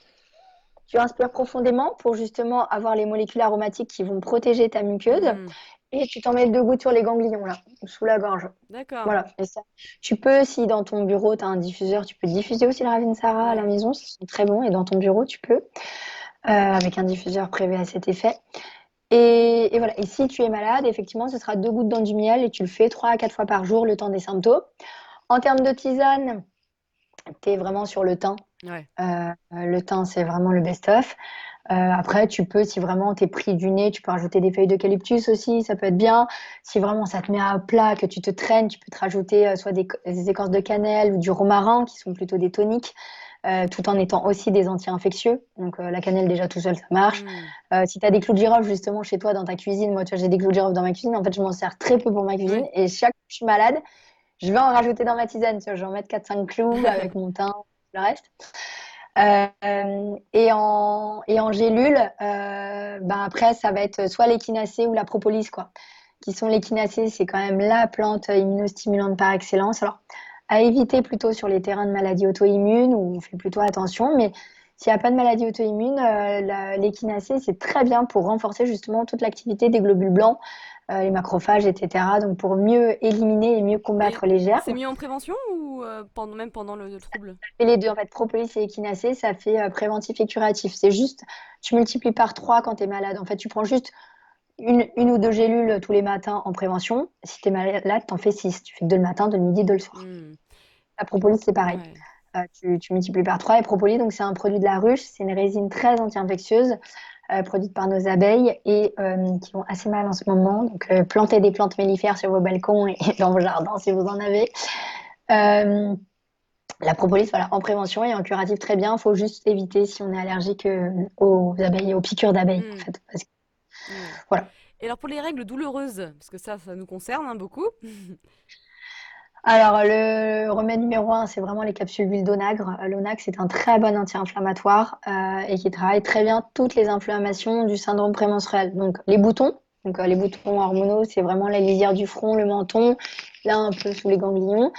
tu inspires profondément pour justement avoir les molécules aromatiques qui vont protéger ta muqueuse Hmm, et tu t'en mets deux gouttes sur les ganglions là, sous la gorge. d'accord. Voilà. Et ça, tu peux, si dans ton bureau, tu as un diffuseur, tu peux diffuser aussi le Ravensara à la Ouais. maison, c'est très bon. Et dans ton bureau, tu peux, avec un diffuseur prévu à cet effet. Et voilà. Et si tu es malade, effectivement, ce sera deux gouttes dans du miel et tu le fais 3 à 4 fois par jour le temps des symptômes. En termes de tisane, tu es vraiment sur le thym. Ouais. Le thym, c'est vraiment le best-of. Après, tu peux, si vraiment t'es pris du nez, tu peux rajouter des feuilles d'eucalyptus aussi, ça peut être bien. Si vraiment ça te met à plat, que tu te traînes, tu peux te rajouter soit des écorces de cannelle ou du romarin, qui sont plutôt des toniques, tout en étant aussi des anti-infectieux. Donc la cannelle déjà tout seul, ça marche. Hmm, Si tu as des clous de girofle justement chez toi dans ta cuisine, moi tu vois, j'ai des clous de girofle dans ma cuisine, en fait je m'en sers très peu pour ma cuisine ouais. et chaque fois que je suis malade, je vais en rajouter dans ma tisane. Tu vois, je vais en mettre 4-5 clous avec mon thym, le reste. Et en gélule, ben après, ça va être soit l'échinacée ou la propolis, quoi. Qui sont l'échinacée, c'est quand même la plante immunostimulante par excellence. Alors, à éviter plutôt sur les terrains de maladies auto-immunes où on fait plutôt attention, mais s'il n'y a pas de maladie auto-immune, l'échinacée, c'est très bien pour renforcer justement toute l'activité des globules blancs, les macrophages, etc. Donc, pour mieux éliminer et mieux Et combattre les c'est germes. mieux en prévention ou même pendant le trouble? Et les deux, en fait, propolis et échinacée, ça fait préventif et curatif. C'est juste, tu multiplies par 3 quand tu es malade. En fait, tu prends juste une ou deux gélules tous les matins en prévention. Si tu es malade, tu en fais 6. Tu fais deux le matin, deux le midi, deux le soir. Hmm, La propolis, c'est pareil. ouais. Tu multiplies par 3. Et propolis, donc c'est un produit de la ruche. C'est une résine très anti-infectieuse, produite par nos abeilles et qui vont assez mal en ce moment. Donc, plantez des plantes mellifères sur vos balcons et dans vos jardins si vous en avez. Euh, la propolis, voilà, en prévention et en curatif, très bien. Il faut juste éviter si on est allergique aux abeilles, aux piqûres d'abeilles, en Hmm, fait. ouais. Voilà. Et alors pour les règles douloureuses, parce que ça nous concerne hein, beaucoup. Alors, le remède numéro un, c'est vraiment les capsules d'huile d'onagre. L'onagre, c'est un très bon anti-inflammatoire et qui travaille très bien toutes les inflammations du syndrome prémenstruel. Donc, les boutons. Donc, les boutons hormonaux, c'est vraiment la lisière du front, le menton, là un peu sous les ganglions.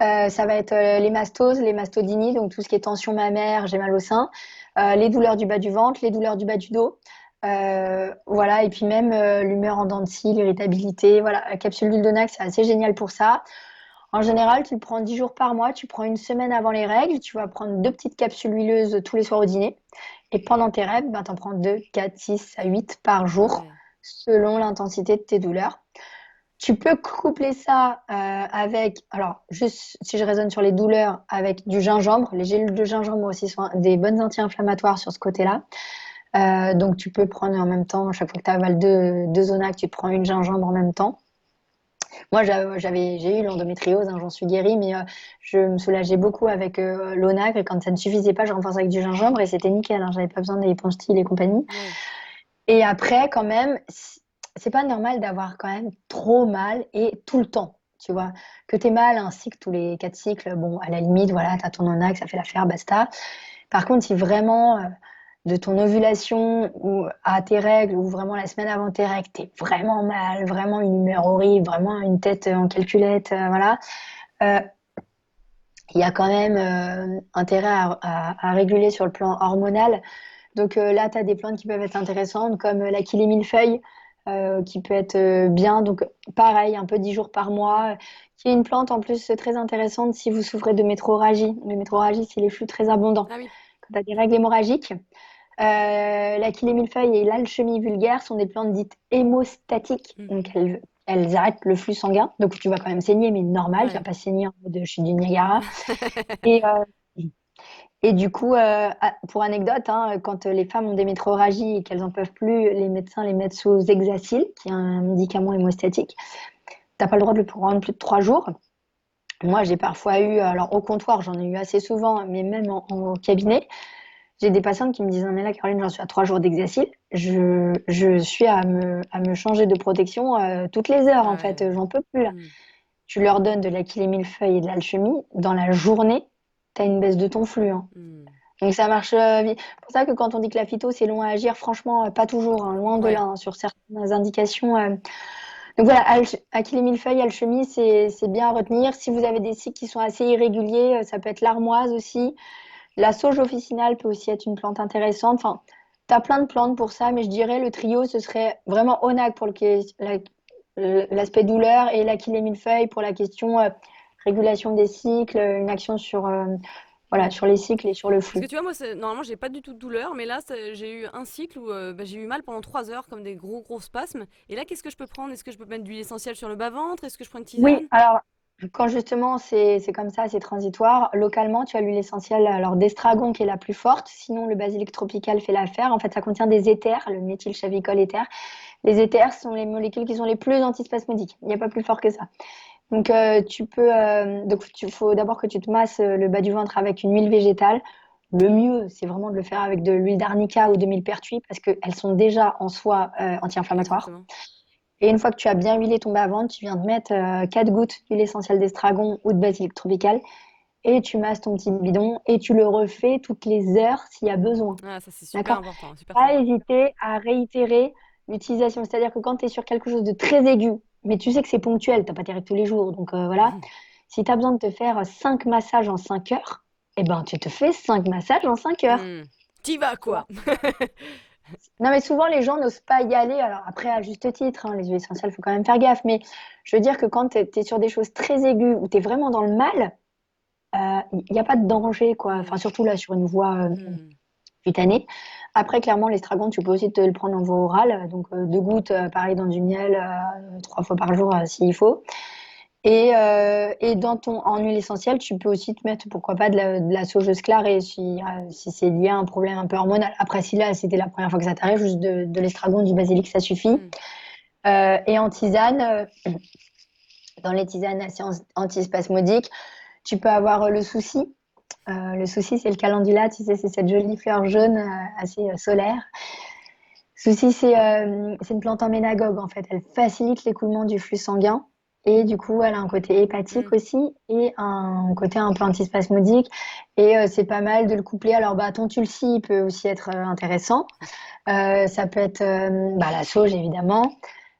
Ça va être les mastoses, les mastodinies, donc tout ce qui est tension mammaire, j'ai mal au sein, les douleurs du bas du ventre, les douleurs du bas du dos. Voilà, et puis même l'humeur en dents de scie, l'irritabilité. Voilà, la capsule d'huile d'onagre, c'est assez génial pour ça. En général, tu le prends 10 jours par mois, tu prends une semaine avant les règles, tu vas prendre deux petites capsules huileuses tous les soirs au dîner. Et pendant tes règles, ben, tu en prends 2, 4, 6 à 8 par jour, Ouais. selon l'intensité de tes douleurs. Tu peux coupler ça avec, alors juste si je raisonne sur les douleurs, avec du gingembre. Les gélules de gingembre aussi sont des bonnes anti-inflammatoires sur ce côté-là. Donc tu peux prendre en même temps, chaque fois que tu avales deux Zonac, tu te prends une gingembre en même temps. Moi, j'ai eu l'endométriose, hein, j'en suis guérie, mais je me soulageais beaucoup avec l'Onac et quand ça ne suffisait pas, je renforçais avec du gingembre et c'était nickel. Hein, j'avais pas besoin des Ponstyl et compagnie. Ouais. Et après, quand même, c'est pas normal d'avoir quand même trop mal et tout le temps. Tu vois, que tu mal un cycle tous les 4 cycles, bon, à la limite, voilà, tu as ton ONAC, ça fait l'affaire, basta. Par contre, si vraiment de ton ovulation ou à tes règles ou vraiment la semaine avant tes règles, t'es vraiment mal, vraiment une humeur horrible, vraiment une tête en calculette, voilà, euh, il y a quand même intérêt à réguler sur le plan hormonal. Donc là, tu as des plantes qui peuvent être intéressantes, comme l'Achillée millefeuille, qui peut être bien. Donc pareil, un peu 10 jours par mois, qui est une plante en plus très intéressante si vous souffrez de métrorragie. Le métrorragie, c'est les flux très abondants. Ah oui. Quand tu as des règles hémorragiques, l'Achillée millefeuille et l'Alchemie vulgaire sont des plantes dites hémostatiques. Hmm, Donc elles arrêtent le flux sanguin. Donc tu vas quand même saigner, mais normal, tu vas ouais. pas saigner en mode chute du Niagara. Et, et du coup, pour anecdote, hein, quand les femmes ont des métrorragies et qu'elles n'en peuvent plus, les médecins les mettent sous Hexacil, qui est un médicament hémostatique. T'as pas le droit de le prendre plus de 3 jours. Moi, j'ai parfois eu, alors au comptoir, j'en ai eu assez souvent, mais même en cabinet, j'ai des patientes qui me disent: non, mais là, Caroline, j'en suis à 3 jours d'Hexacil. Je suis à me changer de protection toutes les heures, Ah en ouais. fait. J'en peux plus, là. Hmm, Tu leur donnes de l'Achillée millefeuille et de l'alchimie. Dans la journée, tu as une baisse de ton flux, hein. hmm. Donc ça marche vite. C'est pour ça que quand on dit que la phyto, c'est long à agir, franchement, pas toujours, hein, loin de là, Ouais. hein, sur certaines indications. Donc voilà, Achille millefeuille, alchimie, c'est bien à retenir. Si vous avez des cycles qui sont assez irréguliers, ça peut être l'armoise aussi. La sauge officinale peut aussi être une plante intéressante. Enfin, tu as plein de plantes pour ça, mais je dirais le trio, ce serait vraiment Onac pour l'aspect douleur et l'Achille millefeuille pour la question régulation des cycles, une action sur, voilà, Mm. sur les cycles et sur le Parce que flux. tu vois, moi, normalement, j'ai pas du tout de douleur, mais là, j'ai eu un cycle où bah, j'ai eu mal pendant 3 heures, comme des gros spasmes. Et là, qu'est-ce que je peux prendre? Est-ce que je peux mettre de l'huile essentielle sur le bas-ventre? Est-ce que je prends une Oui, tisane? alors quand justement c'est comme ça, c'est transitoire, localement tu as l'huile essentielle alors d'estragon qui est la plus forte, sinon le basilic tropical fait l'affaire. En fait, ça contient des éthers, le méthylchavicol éther. Les éthers sont les molécules qui sont les plus antispasmodiques. Il n'y a pas plus fort que ça. Donc il faut d'abord que tu te masses le bas du ventre avec une huile végétale. Le mieux, c'est vraiment de le faire avec de l'huile d'arnica ou Mm. de millepertuis parce qu'elles sont déjà en soi anti-inflammatoires. Exactement. Et une fois que tu as bien huilé ton bas-ventre, tu viens de mettre 4 gouttes d'huile essentielle d'estragon ou de basilic tropical et tu masses ton petit bidon et tu le refais toutes les heures s'il y a besoin. Ah, ça, c'est super D'accord? important, super Pas sain. hésiter à réitérer l'utilisation. C'est-à-dire que quand tu es sur quelque chose de très aigu, mais tu sais que c'est ponctuel, tu n'as pas tes règles tous les jours, donc voilà. Si tu as besoin de te faire 5 massages en 5 heures, eh ben tu te fais 5 massages en 5 heures. Mm. T'y vas, Tu vois. quoi. Non, mais souvent, les gens n'osent pas y aller. Alors, après, à juste titre, hein, les huiles essentielles, il faut quand même faire gaffe. Mais je veux dire que quand tu es sur des choses très aiguës, où tu es vraiment dans le mal, il n'y a pas de danger, quoi. Enfin, Mm. surtout là, sur une voie Mm. cutanée. Après, clairement, l'estragon, tu peux aussi te le prendre en voie orale. Donc, 2 gouttes, pareil, dans du miel, 3 fois par jour, s'il faut. Et en huile essentielle, tu peux aussi te mettre, pourquoi pas, de la saugeuse clarée si c'est lié à un problème un peu hormonal. Après, si là, c'était la première fois que ça t'arrive, juste de l'estragon, du basilic, ça suffit. Mm. Et en tisane, dans les tisanes assez antispasmodiques, tu peux avoir le souci. Le souci, c'est le calendula, tu sais, c'est cette jolie fleur jaune assez solaire. Souci, c'est une plante emménagogue en fait. Elle facilite l'écoulement du flux sanguin et du coup, elle a un côté hépatique Mm. aussi et un côté un peu antispasmodique. Et c'est pas mal de le coupler. Alors, bah, ton tulsi il peut aussi être intéressant. Ça peut être la sauge évidemment.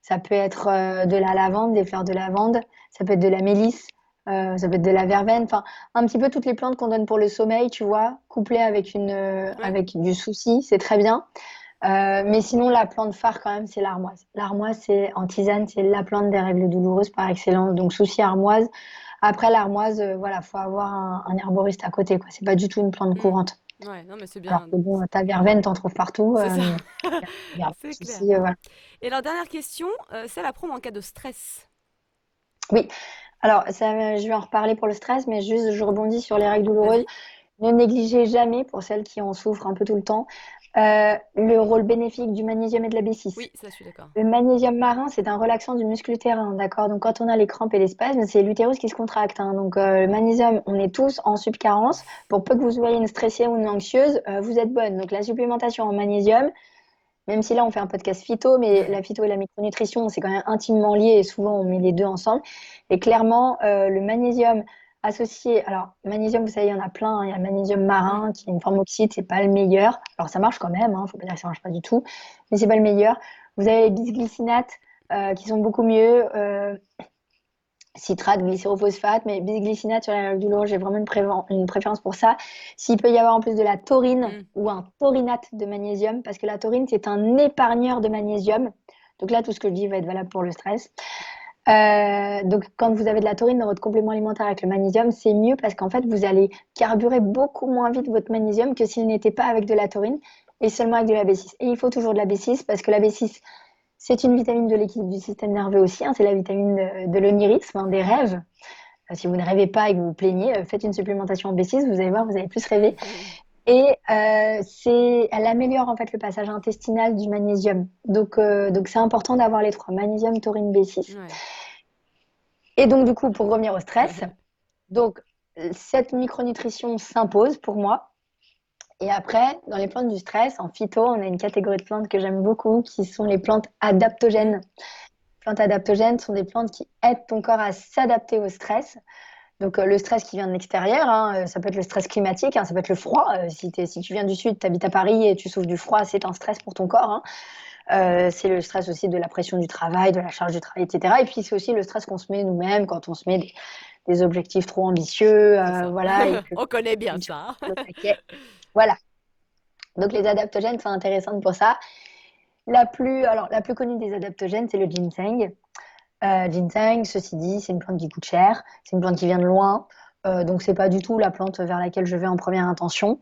Ça peut être de la lavande, des fleurs de lavande. Ça peut être de la mélisse. Ça peut être de la verveine. Enfin, un petit peu toutes les plantes qu'on donne pour le sommeil, tu vois, couplées Ouais. avec du souci, c'est très bien. Mais sinon, la plante phare, quand même, c'est l'armoise. L'armoise, c'est en tisane, c'est la plante des règles douloureuses par excellence. Donc, souci armoise. Après, l'armoise, voilà, faut avoir un herboriste à côté, quoi. C'est pas du tout une plante Mm. courante. Ouais, non, mais c'est Alors bien. que bon, ta verveine, t'en trouves partout. C'est ça. C'est clair. Souci, voilà. Et alors, dernière question, c'est la prendre en cas de stress. Oui. Alors, ça, je vais en reparler pour le stress, mais juste, je rebondis sur les règles douloureuses. Vas-y. Ne négligez jamais, pour celles qui en souffrent un peu tout le temps, le rôle bénéfique du magnésium et de la B6. Oui, ça, je suis d'accord. Le magnésium marin, c'est un relaxant du muscle utérin, d'accord? Donc, quand on a les crampes et les spasmes, c'est l'utérus qui se contracte, hein. Donc, le magnésium, on est tous en subcarence. Pour peu que vous soyez une stressée ou une anxieuse, vous êtes bonne. Donc, la supplémentation en magnésium, même si là, on fait un podcast phyto, mais la phyto et la micronutrition, c'est quand même intimement lié et souvent, on met les deux ensemble. Et clairement, le magnésium associé, alors, magnésium, vous savez, il y en a plein, hein. Il y a le magnésium Mm. marin, qui est une forme oxyde, c'est pas le meilleur. Alors, ça marche quand même, hein, faut pas dire que ça marche pas du tout, mais c'est pas le meilleur. Vous avez les bisglycinates, qui sont beaucoup mieux. Citrate, glycérophosphate, mais bisglycinate sur la douloureux, j'ai vraiment une préférence pour ça. S'il peut y avoir en plus de la taurine Mm. ou un taurinate de magnésium, parce que la taurine, c'est un épargneur de magnésium. Donc là, tout ce que je dis va être valable pour le stress. Donc, quand vous avez de la taurine dans votre complément alimentaire avec le magnésium, c'est mieux parce qu'en fait, vous allez carburer beaucoup moins vite votre magnésium que s'il n'était pas avec de la taurine et seulement avec de la B6. Et il faut toujours de la B6 parce que la B6, c'est une vitamine de l'équilibre du système nerveux aussi, hein. C'est la vitamine de l'onirisme, hein, des rêves. Si vous ne rêvez pas et que vous vous plaignez, faites une supplémentation en B6, vous allez voir, vous allez plus rêver. Mm. Et elle améliore en fait le passage intestinal du magnésium. Donc c'est important d'avoir les trois, magnésium, taurine, B6. Ouais. Et donc du coup, pour revenir au stress, donc cette micronutrition s'impose pour moi. Et après, dans les plantes du stress, en phyto, on a une catégorie de plantes que j'aime beaucoup, qui sont les plantes Mm. adaptogènes. Les plantes adaptogènes sont des plantes qui aident ton corps à s'adapter au stress. Donc, le stress qui vient de l'extérieur, hein, ça peut être le stress climatique, hein, ça peut être le froid. Si tu viens du sud, tu habites à Paris et tu souffres du froid, c'est un stress pour ton corps, hein. C'est le stress aussi de la pression du travail, de la charge du travail, etc. Et puis, c'est aussi le stress qu'on se met nous-mêmes quand on se met des objectifs trop ambitieux, C'est ça. voilà, et que On connaît bien tu ça. le taquet. Voilà. Donc, les adaptogènes sont intéressantes pour ça. La plus connue des adaptogènes, c'est le ginseng. Ginseng, ceci dit, c'est une plante qui coûte cher, c'est une plante qui vient de loin, donc c'est pas du tout la plante vers laquelle je vais en première intention.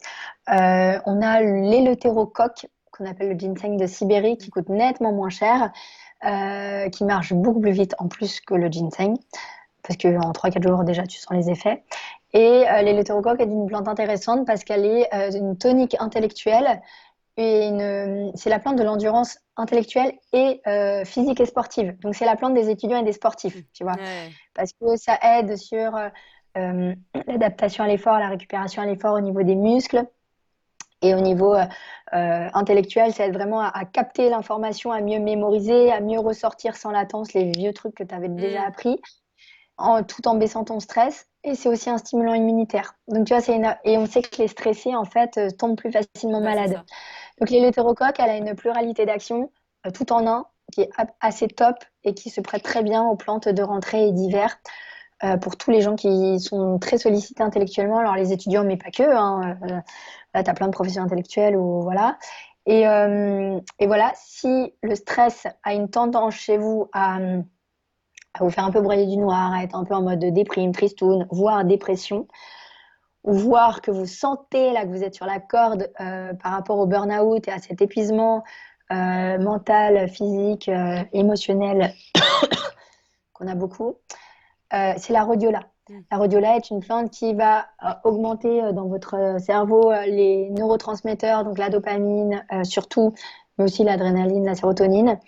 On a l'éleutérocoque, qu'on appelle le ginseng de Sibérie, qui coûte nettement moins cher, qui marche beaucoup plus vite en plus que le ginseng, parce qu'en 3-4 jours déjà tu sens les effets. Et l'éleutérocoque est une plante intéressante parce qu'elle est une tonique intellectuelle et c'est la plante de l'endurance intellectuelle et physique et sportive. Donc, c'est la plante des étudiants et des sportifs, tu vois. Ouais. Parce que ça aide sur l'adaptation à l'effort, la récupération à l'effort au niveau des muscles. Et au niveau intellectuel, ça aide vraiment à capter l'information, à mieux mémoriser, à mieux ressortir sans latence les vieux trucs que tu avais déjà Hmm. appris, tout en baissant ton stress. Et c'est aussi un stimulant immunitaire. Donc, tu vois, et on sait que les stressés, en fait, tombent plus facilement Bah, c'est malades. ça. Donc l'éleutérocoque, elle a une pluralité d'actions tout en un qui est assez top et qui se prête très bien aux plantes de rentrée et d'hiver pour tous les gens qui sont très sollicités intellectuellement. Alors les étudiants, mais pas que, hein. Là, tu as plein de professions intellectuelles ou voilà. Et voilà, si le stress a une tendance chez vous à vous faire un peu broyer du noir, à être un peu en mode déprime, tristoun, voire dépression, ou voir que vous sentez là que vous êtes sur la corde par rapport au burn-out et à cet épuisement mental, physique, émotionnel qu'on a beaucoup, c'est la rhodiola. Hmm. La rhodiola est une plante qui va augmenter dans votre cerveau les neurotransmetteurs, donc la dopamine surtout, mais aussi l'adrénaline, la sérotonine.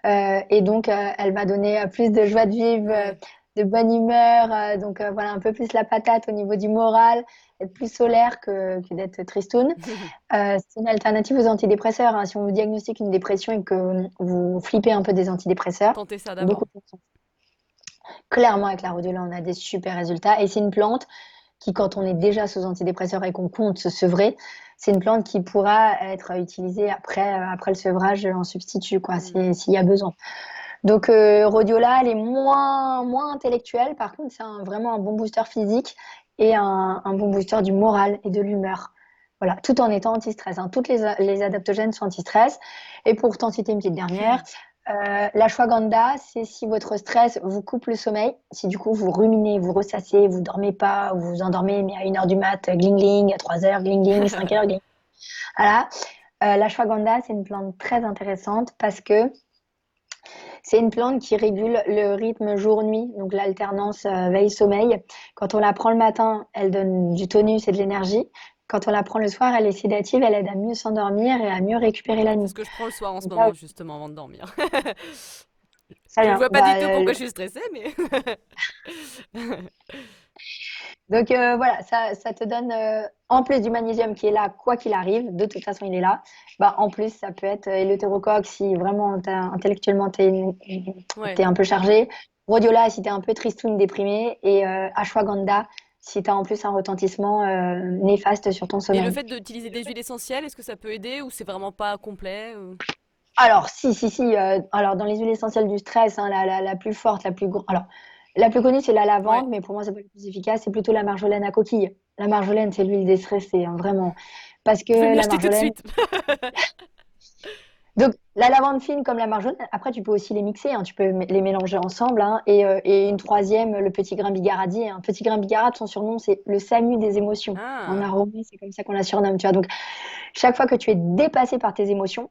Et donc, elle va donner plus de joie de vivre, Ouais. de bonne humeur, donc voilà, un peu plus la patate au niveau du moral, être plus solaire que d'être tristoun. C'est une alternative aux antidépresseurs, hein. Si on vous diagnostique une dépression et que vous flippez un peu des antidépresseurs, Tentez ça beaucoup d'abord. de gens clairement, avec la rhodiola, on a des super résultats. Et c'est une plante qui, quand on est déjà sous antidépresseur et qu'on compte se sevrer, c'est une plante qui pourra être utilisée après le sevrage en substitut, quoi, Hmm. s'il y a besoin. Donc, rhodiola, elle est moins intellectuelle. Par contre, c'est vraiment un bon booster physique et un bon booster du moral et de l'humeur. Voilà, tout en étant anti-stress, hein. Toutes les adaptogènes sont anti-stress. Et pour t'en citer une petite dernière, l'ashwagandha, c'est si votre stress vous coupe le sommeil, si du coup vous ruminez, vous ressassez, vous dormez pas, ou vous endormez, mais à 1 heure du mat, gling gling, à 3 heures, gling gling, 5 heures, gling. Voilà. L'ashwagandha, c'est une plante très intéressante parce que c'est une plante qui régule le rythme jour-nuit, donc l'alternance veille-sommeil. Quand on la prend le matin, elle donne du tonus et de l'énergie. Quand on la prend le soir, elle est sédative, elle aide à mieux s'endormir et à mieux récupérer la C'est nuit. ce que je prends le soir en ce Donc là, moment, justement, avant de dormir. ça Je ne vient. vois pas du tout pourquoi je suis stressée, mais. Donc voilà, ça te donne, en plus du magnésium qui est là, quoi qu'il arrive, de toute façon il est là, bah, en plus ça peut être éleutérocoque si vraiment intellectuellement Ouais. t'es un peu chargé, rhodiola si t'es un peu tristoun, déprimé, et ashwagandha si t'as en plus un retentissement néfaste sur ton Et le sommeil. fait d'utiliser des huiles essentielles, est-ce que ça peut aider ou c'est vraiment pas complet Alors si, alors dans les huiles essentielles du stress, hein, la plus forte, alors la plus connue c'est la Ouais. lavande, mais pour moi c'est pas le plus efficace, c'est plutôt la marjolaine à coquille. La marjolaine c'est l'huile déstressée, hein, vraiment. Parce Je vais que me la l'acheter tout de marjolaine. suite. Donc, la lavande fine comme la marjolaine, après, tu peux aussi les mixer, hein, tu peux les mélanger ensemble, hein, et une troisième, le petit grain bigaradier, hein. Petit grain bigarade, son surnom, c'est le SAMU des émotions. En Ah. aromie, c'est comme ça qu'on la surnomme, tu vois. Donc, chaque fois que tu es dépassé par tes émotions,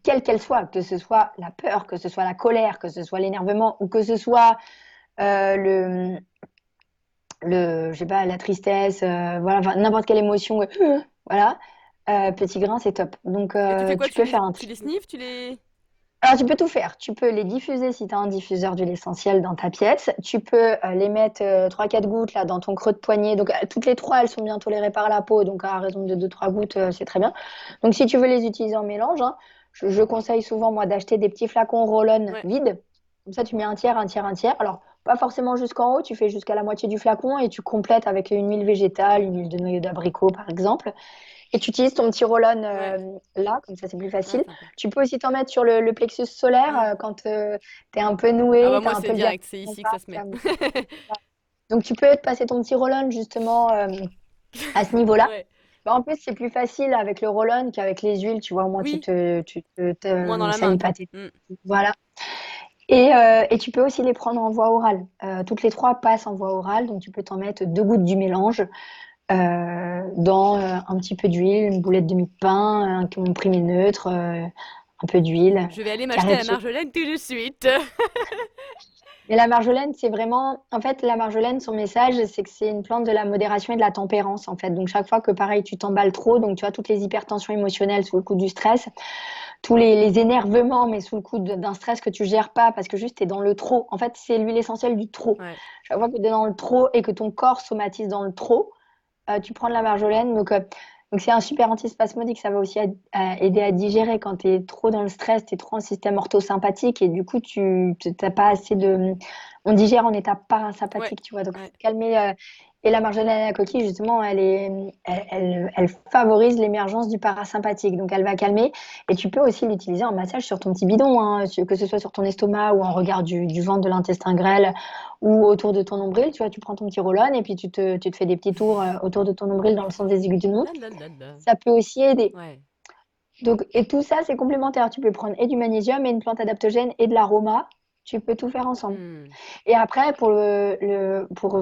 quelles qu'elles soient, que ce soit la peur, que ce soit la colère, que ce soit l'énervement, ou que ce soit euh, le, je sais pas, la tristesse, voilà, enfin, n'importe quelle émotion, voilà, petit grain, c'est top. Donc, Et tu fais quoi? tu peux faire un Tu tri. les sniffes? Tu les. Alors, tu peux tout faire. Tu peux les diffuser si tu as un diffuseur d'huile essentielle dans ta pièce. Tu peux les mettre 3-4 gouttes là, dans ton creux de poignet. Donc, toutes les trois, elles sont bien tolérées par la peau. Donc, à raison de 2-3 gouttes, c'est très bien. Donc, si tu veux les utiliser en mélange, hein, je conseille souvent, moi, d'acheter des petits flacons roll-on Ouais. vides. Comme ça, tu mets un tiers, un tiers, un tiers. Alors, pas forcément jusqu'en haut, tu fais jusqu'à la moitié du flacon et tu complètes avec une huile végétale, une huile de noyau d'abricot par exemple. Et tu utilises ton petit roll-on Ouais. là, comme ça c'est plus Ah, facile. sympa. Tu peux aussi t'en mettre sur le plexus solaire Mm. quand tu es un peu Ah noué, bah tu moi as un c'est peu le diabète direct, c'est qui ici que ça passe, se met. donc tu peux te passer ton petit roll-on justement à ce niveau-là. Ouais. Bah, en plus, c'est plus facile avec le roll-on qu'avec les huiles, tu vois, au moins Oui, moins dans la main salis pas quoi. tes... Mm. Voilà. Et tu peux aussi les prendre en voie orale. Toutes les trois passent en voie orale, donc tu peux t'en mettre 2 gouttes du mélange dans un petit peu d'huile, une boulette de mie de pain, un comprimé neutre, un peu d'huile, Je vais aller m'acheter carré de la sucre. marjolaine tout de suite. Mais la marjolaine, c'est vraiment, en fait, la marjolaine, son message, c'est que c'est une plante de la modération et de la tempérance, en fait. Donc, chaque fois que, pareil, tu t'emballes trop, donc tu vois, toutes les hypertensions émotionnelles sous le coup du stress, tous les énervements, mais sous le coup d'un stress que tu gères pas parce que juste tu es dans le trop. En fait, c'est l'huile essentielle du trop. Ouais. Chaque fois que tu es dans le trop et que ton corps somatise dans le trop, tu prends de la marjolaine. Donc c'est un super antispasmodique. Ça va aussi aider à digérer quand tu es trop dans le stress, tu es trop en système orthosympathique et du coup, tu n'as pas assez de. On digère en état Ouais. parasympathique, tu vois. Donc, Ouais. calmer. Et la marjolaine à la coquille, justement, elle favorise l'émergence du parasympathique. Donc, elle va calmer. Et tu peux aussi l'utiliser en massage sur ton petit bidon, hein, que ce soit sur ton estomac ou en regard du ventre de l'intestin grêle ou autour de ton nombril. Tu vois, tu prends ton petit roll-on et puis tu te fais des petits tours autour de ton nombril dans le sens des aiguilles d'une La montre. la la la. Ça peut aussi aider. Ouais. Donc, et tout ça, c'est complémentaire. Tu peux prendre et du magnésium et une plante adaptogène et de l'aroma. Tu peux tout faire ensemble. Hmm. Et après, pour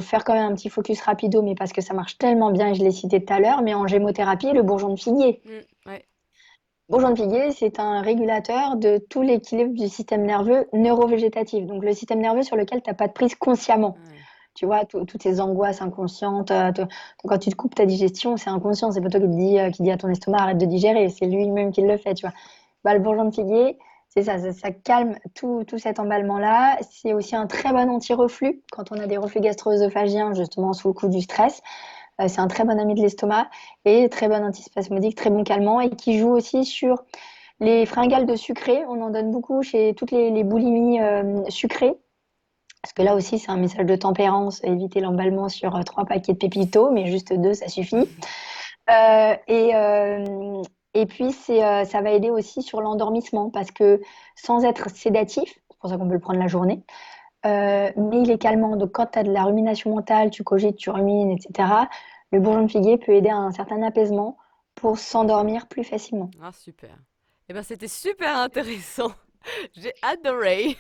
faire quand même un petit focus rapido, mais parce que ça marche tellement bien, et je l'ai cité tout à l'heure, mais en gémothérapie, le bourgeon de figuier. Hmm. Ouais. Bourgeon de figuier, c'est un régulateur de tout l'équilibre du système nerveux neurovégétatif. Donc, le système nerveux sur lequel tu n'as pas de prise consciemment. Ouais. Tu vois, toutes ces angoisses inconscientes. Quand tu te coupes ta digestion, c'est inconscient. C'est pas toi qui dit à ton estomac arrête de digérer. C'est lui-même qui le fait, tu vois. Bah, le bourgeon de figuier, c'est ça, ça calme tout cet emballement-là. C'est aussi un très bon anti-reflux quand on a des reflux gastro-œsophagiens, justement sous le coup du stress. C'est un très bon ami de l'estomac et très bon antispasmodique, très bon calmant et qui joue aussi sur les fringales de sucré. On en donne beaucoup chez toutes les boulimies sucrées. Parce que là aussi, c'est un message de tempérance, éviter l'emballement sur 3 paquets de pépitos, mais juste 2, ça suffit. Euh, et, euh, et puis, ça va aider aussi sur l'endormissement, parce que sans être sédatif, c'est pour ça qu'on peut le prendre la journée, mais il est calmant. Donc, quand tu as de la rumination mentale, tu cogites, tu rumines, etc., le bourgeon de figuier peut aider à un certain apaisement pour s'endormir plus facilement. Ah super. Eh ben c'était super intéressant. J'ai adoré.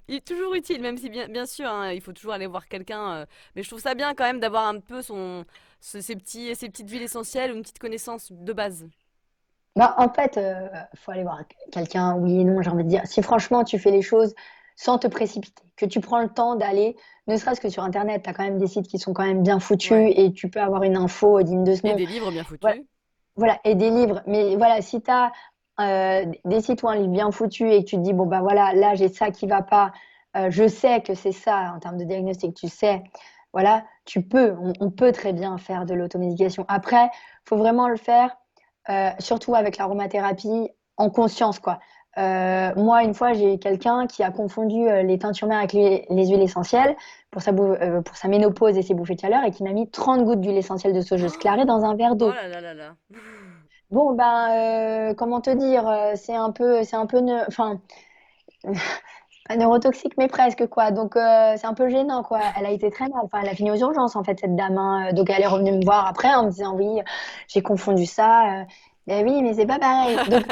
Il est toujours utile, même si bien sûr, hein, il faut toujours aller voir quelqu'un. Mais je trouve ça bien quand même d'avoir un peu ses petites huiles essentielles ou une petite connaissance de base. Bah, en fait, faut aller voir quelqu'un, oui et non, j'ai envie de dire. Si franchement, tu fais les choses sans te précipiter, que tu prends le temps d'aller, ne serait-ce que sur Internet, tu as quand même des sites qui sont quand même bien Ouais. foutus et tu peux avoir une info digne de ce Et nom. des livres bien Voilà, foutus. voilà, et des livres. Mais voilà, si tu as des sites ou un livre bien foutu et que tu te dis, bon, bah voilà, là, j'ai ça qui va pas, je sais que c'est ça en termes de diagnostic, tu sais, voilà, on peut très bien faire de l'automédication. Après, faut vraiment le faire, surtout avec l'aromathérapie, en conscience, quoi. Moi, une fois, j'ai quelqu'un qui a confondu les teintures mères avec les huiles essentielles pour sa ménopause et ses bouffées de chaleur et qui m'a mis 30 gouttes d'huile essentielle de saugeuse clarée dans un verre Oh d'eau. là là là là. Bon, ben, comment te dire, enfin, pas neurotoxique, mais presque, quoi. Donc, c'est un peu gênant, quoi. Elle a été très mal. Enfin, elle a fini aux urgences, en fait, cette dame, hein. Donc, elle est revenue me voir après en me disant, oui, j'ai confondu ça. Ben oui, mais c'est pas pareil. Donc,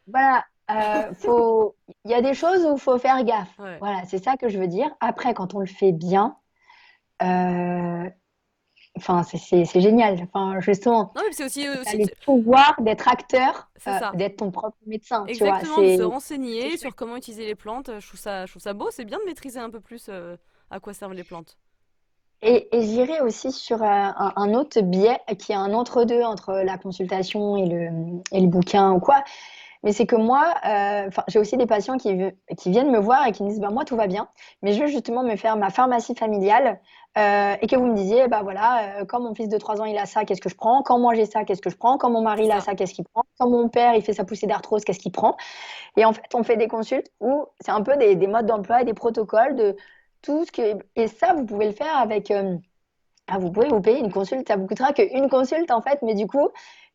voilà, il y a des choses où il faut faire gaffe. Ouais. Voilà, c'est ça que je veux dire. Après, quand on le fait bien, euh, enfin, c'est génial. Enfin, justement, Non mais c'est aussi, tu as le pouvoir d'être acteur, c'est ça. d'être ton propre médecin, tu vois. Exactement, de se C'est renseigner chouette. sur comment utiliser les plantes. Je trouve ça beau. C'est bien de maîtriser un peu plus à quoi servent les plantes. Et j'irai aussi sur un autre biais qui est un entre-deux entre la consultation et le bouquin ou quoi. Mais c'est que moi, j'ai aussi des patients qui viennent me voir et qui me disent, bah, moi, tout va bien, mais je veux justement me faire ma pharmacie familiale et que vous me disiez, bah voilà, quand mon fils de 3 ans, il a ça, qu'est-ce que je prends? Quand moi, j'ai ça, qu'est-ce que je prends? Quand mon mari, C'est il a ça. ça, qu'est-ce qu'il prend? Quand mon père, il fait sa poussée d'arthrose, qu'est-ce qu'il prend? Et en fait, on fait des consultes où c'est un peu des modes d'emploi et des protocoles tout ce que... Et ça, vous pouvez le faire avec... vous pouvez vous payer une consulte. Ça vous coûtera qu'une consulte, en fait. Mais du coup,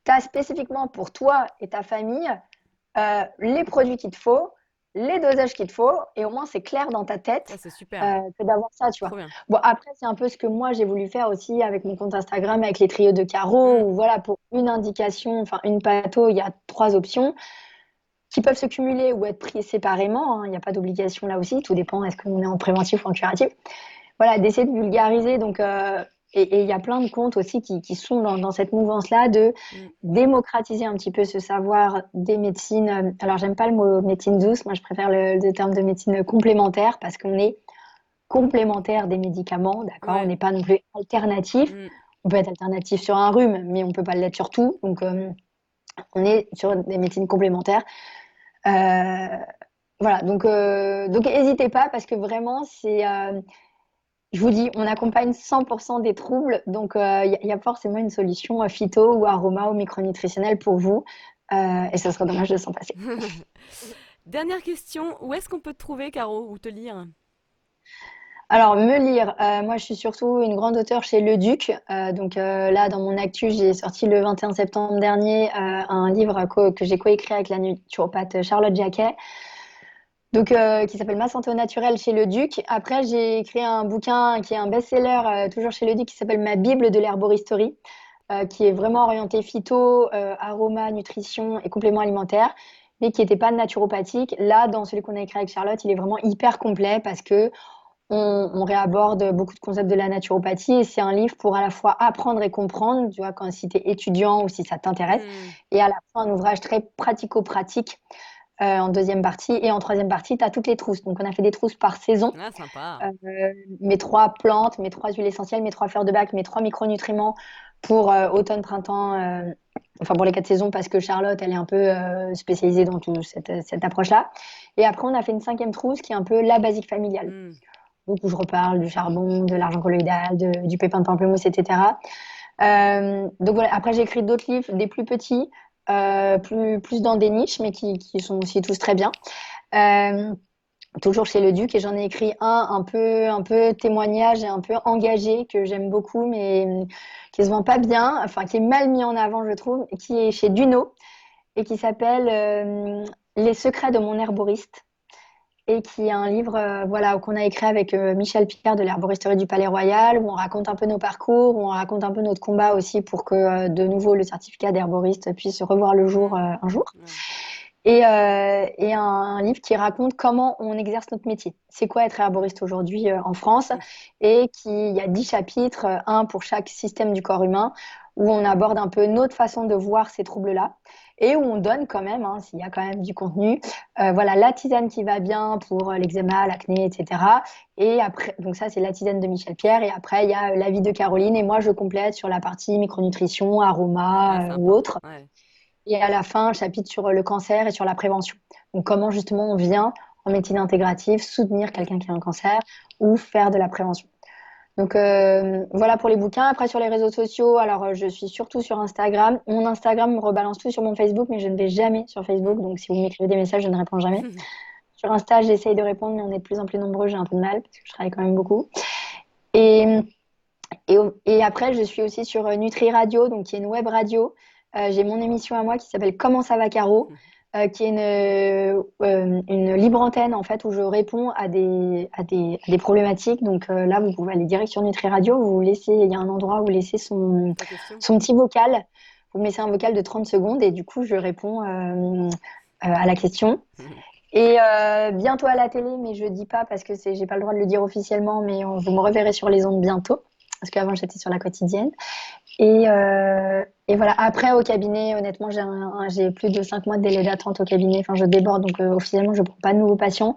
tu as spécifiquement pour toi et ta famille les produits qu'il te faut, les dosages qu'il te faut. Et au moins, c'est clair dans ta Ça, tête c'est super. que d'avoir ça, tu vois. Trop bien. Bon, après, c'est un peu ce que moi, j'ai voulu faire aussi avec mon compte Instagram, avec les trios de carreaux, Mm. où voilà, pour une indication, enfin une pâteau, il y a 3 options qui peuvent se cumuler ou être pris séparément, hein. Il n'y a pas d'obligation là aussi. Tout dépend, est-ce qu'on est en préventif ou en curatif. Voilà, d'essayer de vulgariser. Donc, et il y a plein de comptes aussi qui sont dans cette mouvance-là de Mm. démocratiser un petit peu ce savoir des médecines. Alors, j'aime pas le mot médecine douce, moi je préfère le terme de médecine complémentaire parce qu'on est complémentaire des médicaments, d'accord? On Ouais. n'est pas non plus alternatif. Mm. On peut être alternatif sur un rhume, mais on peut pas l'être sur tout. Donc, on est sur des médecines complémentaires. Euh, voilà, donc n'hésitez pas parce que vraiment, je vous dis, on accompagne 100% des troubles, donc y a forcément une solution phyto ou aroma ou micronutritionnelle pour vous, et ça serait dommage de s'en passer. Dernière question, où est-ce qu'on peut te trouver, Caro, ou te lire? Alors, me lire, moi je suis surtout une grande auteure chez Le Duc, donc là dans mon actu, j'ai sorti le 21 septembre dernier un livre que j'ai coécrit avec la naturopathe Charlotte Jacquet. Donc, qui s'appelle Ma santé au naturel chez Le Duc. Après, j'ai écrit un bouquin qui est un best-seller, toujours chez Le Duc, qui s'appelle Ma Bible de l'herboristerie, qui est vraiment orienté phyto, aroma, nutrition et compléments alimentaires, mais qui n'était pas naturopathique. Là, dans celui qu'on a écrit avec Charlotte, il est vraiment hyper complet parce que on réaborde beaucoup de concepts de la naturopathie et c'est un livre pour à la fois apprendre et comprendre, tu vois, quand si tu es étudiant ou si ça t'intéresse, Mm. et à la fois un ouvrage très pratico-pratique en deuxième partie. Et en troisième partie, tu as toutes les trousses. Donc, on a fait des trousses par saison. Ah, sympa. Euh, mes 3 plantes, mes 3 huiles essentielles, mes 3 fleurs de bac, mes 3 micronutriments pour automne, printemps, enfin pour les 4 saisons, parce que Charlotte, elle est un peu spécialisée dans toute cette approche-là. Et après, on a fait une 5e trousse qui est un peu la basique familiale. Mm. Donc, où je reparle du charbon, de l'argent colloïdal, du pépin de pamplemousse, etc. Donc voilà, après j'ai écrit d'autres livres, des plus petits, plus dans des niches, mais qui sont aussi tous très bien. Euh, Toujours chez Le Duc, et j'en ai écrit un peu témoignage et un peu engagé, que j'aime beaucoup, mais qui se vend pas bien, enfin qui est mal mis en avant, je trouve, et qui est chez Duno, et qui s'appelle Les secrets de mon herboriste et qui est un livre voilà, qu'on a écrit avec Michel Picard de l'herboristerie du Palais Royal, où on raconte un peu nos parcours, où on raconte un peu notre combat aussi pour que de nouveau le certificat d'herboriste puisse revoir le jour Mm. un jour. Ouais. Et un livre qui raconte comment on exerce notre métier. C'est quoi être herboriste aujourd'hui en France? Et il y a 10 chapitres, un pour chaque système du corps humain, où on aborde un peu notre façon de voir ces troubles-là et où on donne quand même, hein, s'il y a quand même du contenu, voilà, la tisane qui va bien pour l'eczéma, l'acné, etc. Et après, donc ça, c'est la tisane de Michel Pierre. Et après, il y a l'avis de Caroline. Et moi, je complète sur la partie micronutrition, Ah, aroma ou sympa. autre. Ouais. Et à la fin, un chapitre sur le cancer et sur la prévention. Donc, comment justement on vient en médecine intégrative soutenir Mm. quelqu'un qui a un cancer ou faire de la prévention. Donc, voilà pour les bouquins. Après, sur les réseaux sociaux, alors je suis surtout sur Instagram. Mon Instagram me rebalance tout sur mon Facebook, mais je ne vais jamais sur Facebook. Donc, si vous m'écrivez des messages, je ne réponds jamais. Mm. Sur Insta, j'essaye de répondre, mais on est de plus en plus nombreux. J'ai un peu de mal parce que je travaille quand même beaucoup. Et, et après, je suis aussi sur Nutri Radio, donc qui est une web radio. J'ai mon émission à moi qui s'appelle Comment ça va, Caro, qui est une libre antenne en fait où je réponds à des problématiques. Donc là, vous pouvez aller direct sur Nutri Radio. Vous laissez, il y a un endroit où vous laissez Ta question? son petit vocal. Vous mettez un vocal de 30 secondes et du coup, je réponds à la question. Et bientôt à la télé, mais je dis pas parce que j'ai pas le droit de le dire officiellement, mais vous me reverrez sur les ondes bientôt, parce qu'avant j'étais sur la quotidienne. Et voilà, après au cabinet, honnêtement, j'ai plus de 5 mois de délai d'attente au cabinet, enfin je déborde, donc officiellement je prends pas de nouveaux patients.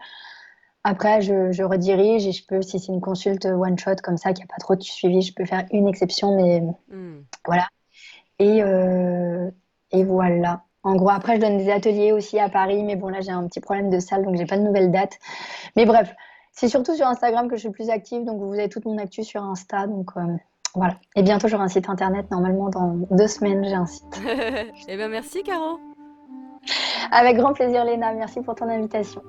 Après, je redirige et je peux, si c'est une consulte one shot comme ça, qui a pas trop de suivi, je peux faire une exception, mais Mm. voilà. Et, euh, et voilà. En gros, après, je donne des ateliers aussi à Paris, mais bon, là, j'ai un petit problème de salle, donc j'ai pas de nouvelles dates. Mais bref, c'est surtout sur Instagram que je suis plus active, donc vous avez toute mon actu sur Insta, donc voilà. Et bientôt, j'aurai un site internet, normalement, dans 2 semaines, j'ai un site. Eh bien, merci, Caro. Avec grand plaisir, Léna, merci pour ton invitation.